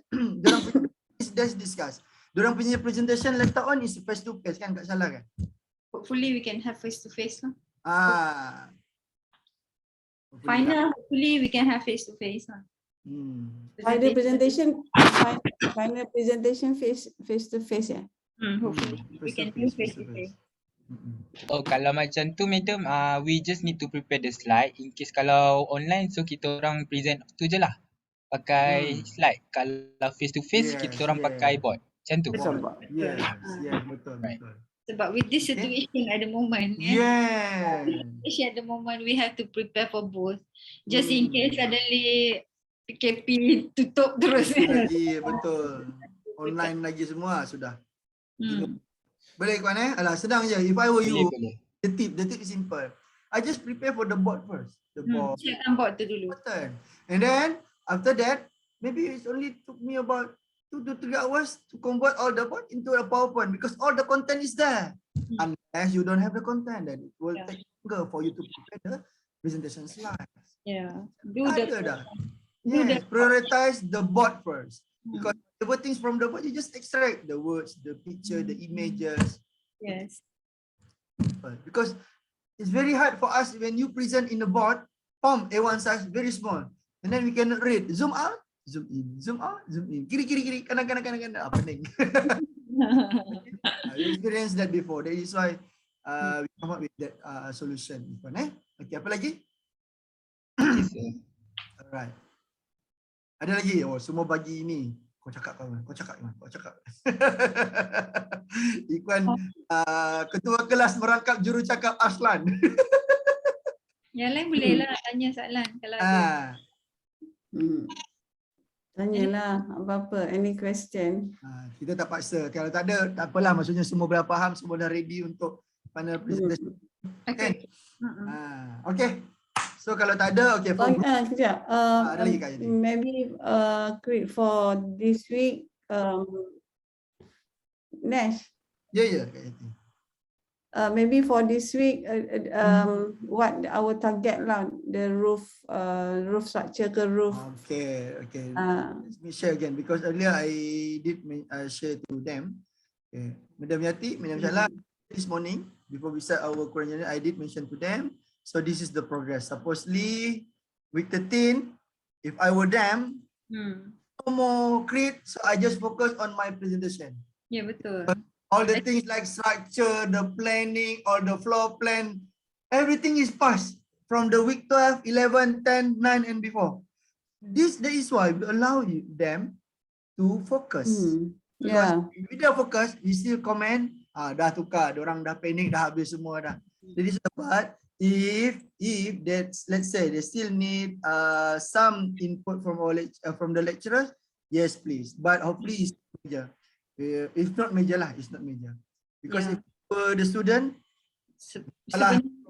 let's discuss. Durang punya presentation later on is face to face kan, tak salah kan? Hopefully we can have face to face lah. Final, hopefully we can have face to face. Final presentation, final presentation face to face ya. Hopefully we can do face to face. Oh, kalau macam tu, madam, we just need to prepare the slide. In case kalau online, so kita orang present tu je lah. Pakai slide. Kalau face to face, kita orang pakai board. Macam tu. Yes, betul. Sebab with this situation at the moment, at the moment we have to prepare for both. Just in case suddenly PKP tutup terus. Betul. Online lagi semua sudah. Boleh kawan Alah, senang je. If I were you, the tip is simple. I just prepare for the board first. The board. Siapkan board tu dulu. And then after that, maybe it only took me about 2 to 3 hours to convert all the board into a PowerPoint because all the content is there. Unless you don't have the content, then it will take longer for you to prepare the presentation slides. Prioritize the board first. Because everything from the board, you just extract the words, the picture, the images. Yes. Because it's very hard for us when you present in the board, A1 size, very small. And then we cannot read. Zoom out, zoom in, zoom out, zoom in. Kiri, kanan. Pening. You experienced that before. That is why we come up with that solution. Okay, apa lagi? Alright. Ada lagi? Oh, semua bagi ini. Kau cakap. Ikhwan, ketua kelas merangkap jurucakap Aslan. Yang lain boleh lah tanya soalan kalau ada. Tanyalah apa-apa, any question. Kita tak paksa. Kalau tak ada, tak apalah. Maksudnya semua dah faham, semua dah ready untuk panel presentation. Okay. Okay. So kalau tak ada, okay. Kejap. Maybe create for this week. Nash. Yeah. Maybe for this week, what our target lah, the roof structure ke roof. Okay. Let me share again because earlier I did share to them. Okay. Madam Yati, Madam Shala, this morning before we start our Quran, I did mention to them. So this is the progress. Supposedly week 13, if I were them, no more create. So I just focus on my presentation. Yeah, betul. All the things like structure, the planning, all the floor plan, everything is passed from the week 12, 11, 10, 9 and before. That is why we allow them to focus. Because if they focus, we still comment, dah tukar, orang dah panik, dah habis semua dah. Jadi sebab if that's, let's say they still need some input from the lecturers, yes please. But hopefully it's major. It's not major lah, it's not major. Because if the student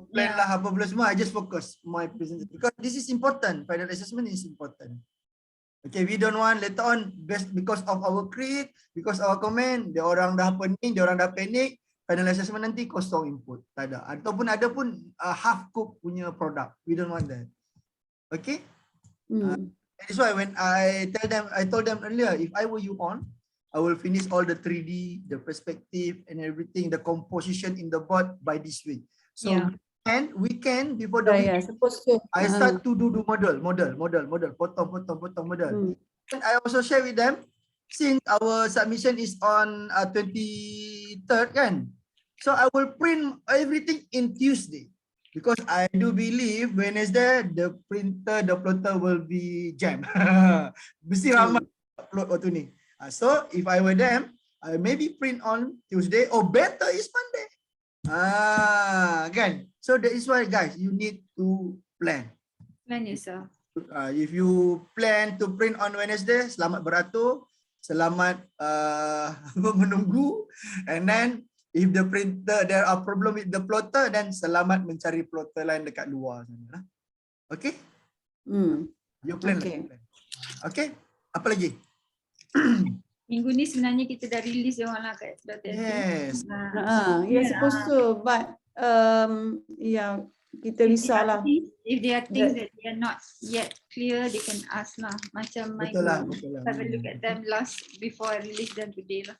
plan lah apa pula semua, I just focus my presentation because this is important. Final assessment is important. Okay, we don't want later on because of our creed, because our comment, dia orang dah pening, dia orang dah panik, final assessment nanti kosong input, tak ada. Ataupun ada pun half cook punya product. We don't want that. Okay? That is why when I told them earlier, if I were you I will finish all the 3D, the perspective and everything, the composition in the board by this week. So weekend before the weekend, I start to do model, potong model. And I also share with them, since our submission is on 23rd kan, so I will print everything in Tuesday because I do believe Wednesday the plotter will be jammed. Mesti ramai upload waktu ni. So if I were them, I maybe print on Tuesday or better is Monday. Kan? So that is why guys, you need to plan. Plan yourself. If you plan to print on Wednesday, selamat beratur, selamat menunggu. And then if the printer there are problem with the plotter, then selamat mencari plotter lain dekat luar sana. Okay? You plan. Okay? Apa lagi? Minggu ni sebenarnya kita dah release dia orang lah kat Dr. Yes. Supposed to, but kita risaulah. If there are things that they are not yet clear, they can ask lah. Macam my group, have a look at them last before I release them today lah.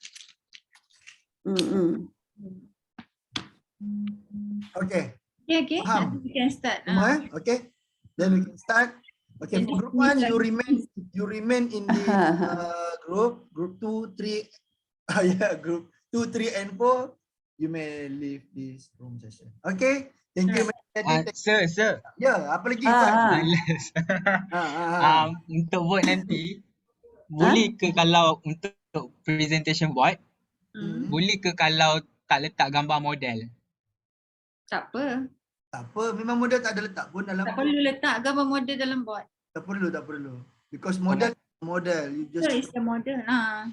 Okay. Okay. We can start. Okay. Then we can start. Okay, for group 1, you remain in the group 2, 3. Yeah, group 2, 3, and 4. You may leave this room session. Okay, thank you. Sir. Ya, apa lagi? Malas. Untuk vote nanti, boleh ke kalau untuk presentation board, boleh ke kalau tak letak gambar model? Tak apa. Tak apa, memang model tak ada letak pun dalam. Tak perlu letak gambar model dalam board. Tak perlu. Because model, you just. So it's the model.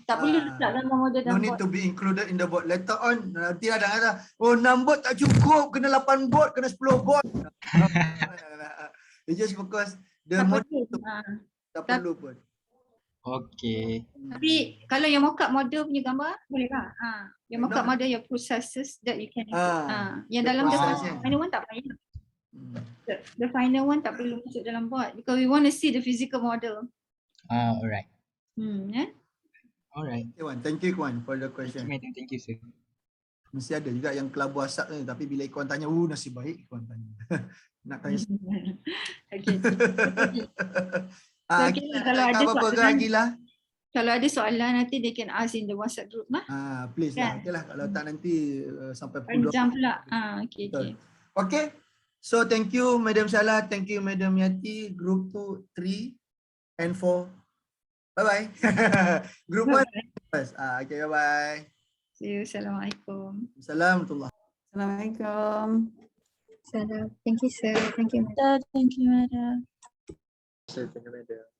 Tak perlu letak gambar model No dalam need board. to be included in the board. Later on, nanti ada kata, oh 6 board tak cukup, kena 8 board, kena 10 board. It's just because the Tak model perlu. tu tak perlu pun. Okay. Tapi kalau yang mock up model punya gambar, boleh lah. Yang mock up model, your processes that you can include. Yang the dalam the process, final one tak payah. The final one tak perlu masuk dalam board because we want to see the physical model. Alright. Yeah. Alright. Okay, Wan. Thank you, Wan, for the question. Thank you, sir. Mesti ada juga yang kelabu asap ni, tapi bila Ikhwan tanya, nasib baik Ikhwan tanya. Nak tanya. Okay. Okay, kalau ada apa-apa ke Agila? Kalau ada soalan nanti they can ask in the WhatsApp group lah. Please lah. Okay lah, kalau tak nanti sampai pukul 2. Panjang pula. Okay. Okay. So thank you Madam Salah, thank you Madam Yati, group 2, 3 and 4. Bye-bye. Group 1 first. Okay, bye-bye. See you. Assalamualaikum. Assalamualaikum. Assalamualaikum. Salam. Thank you, sir. Thank you, Thank you, madam. Thank you, madam.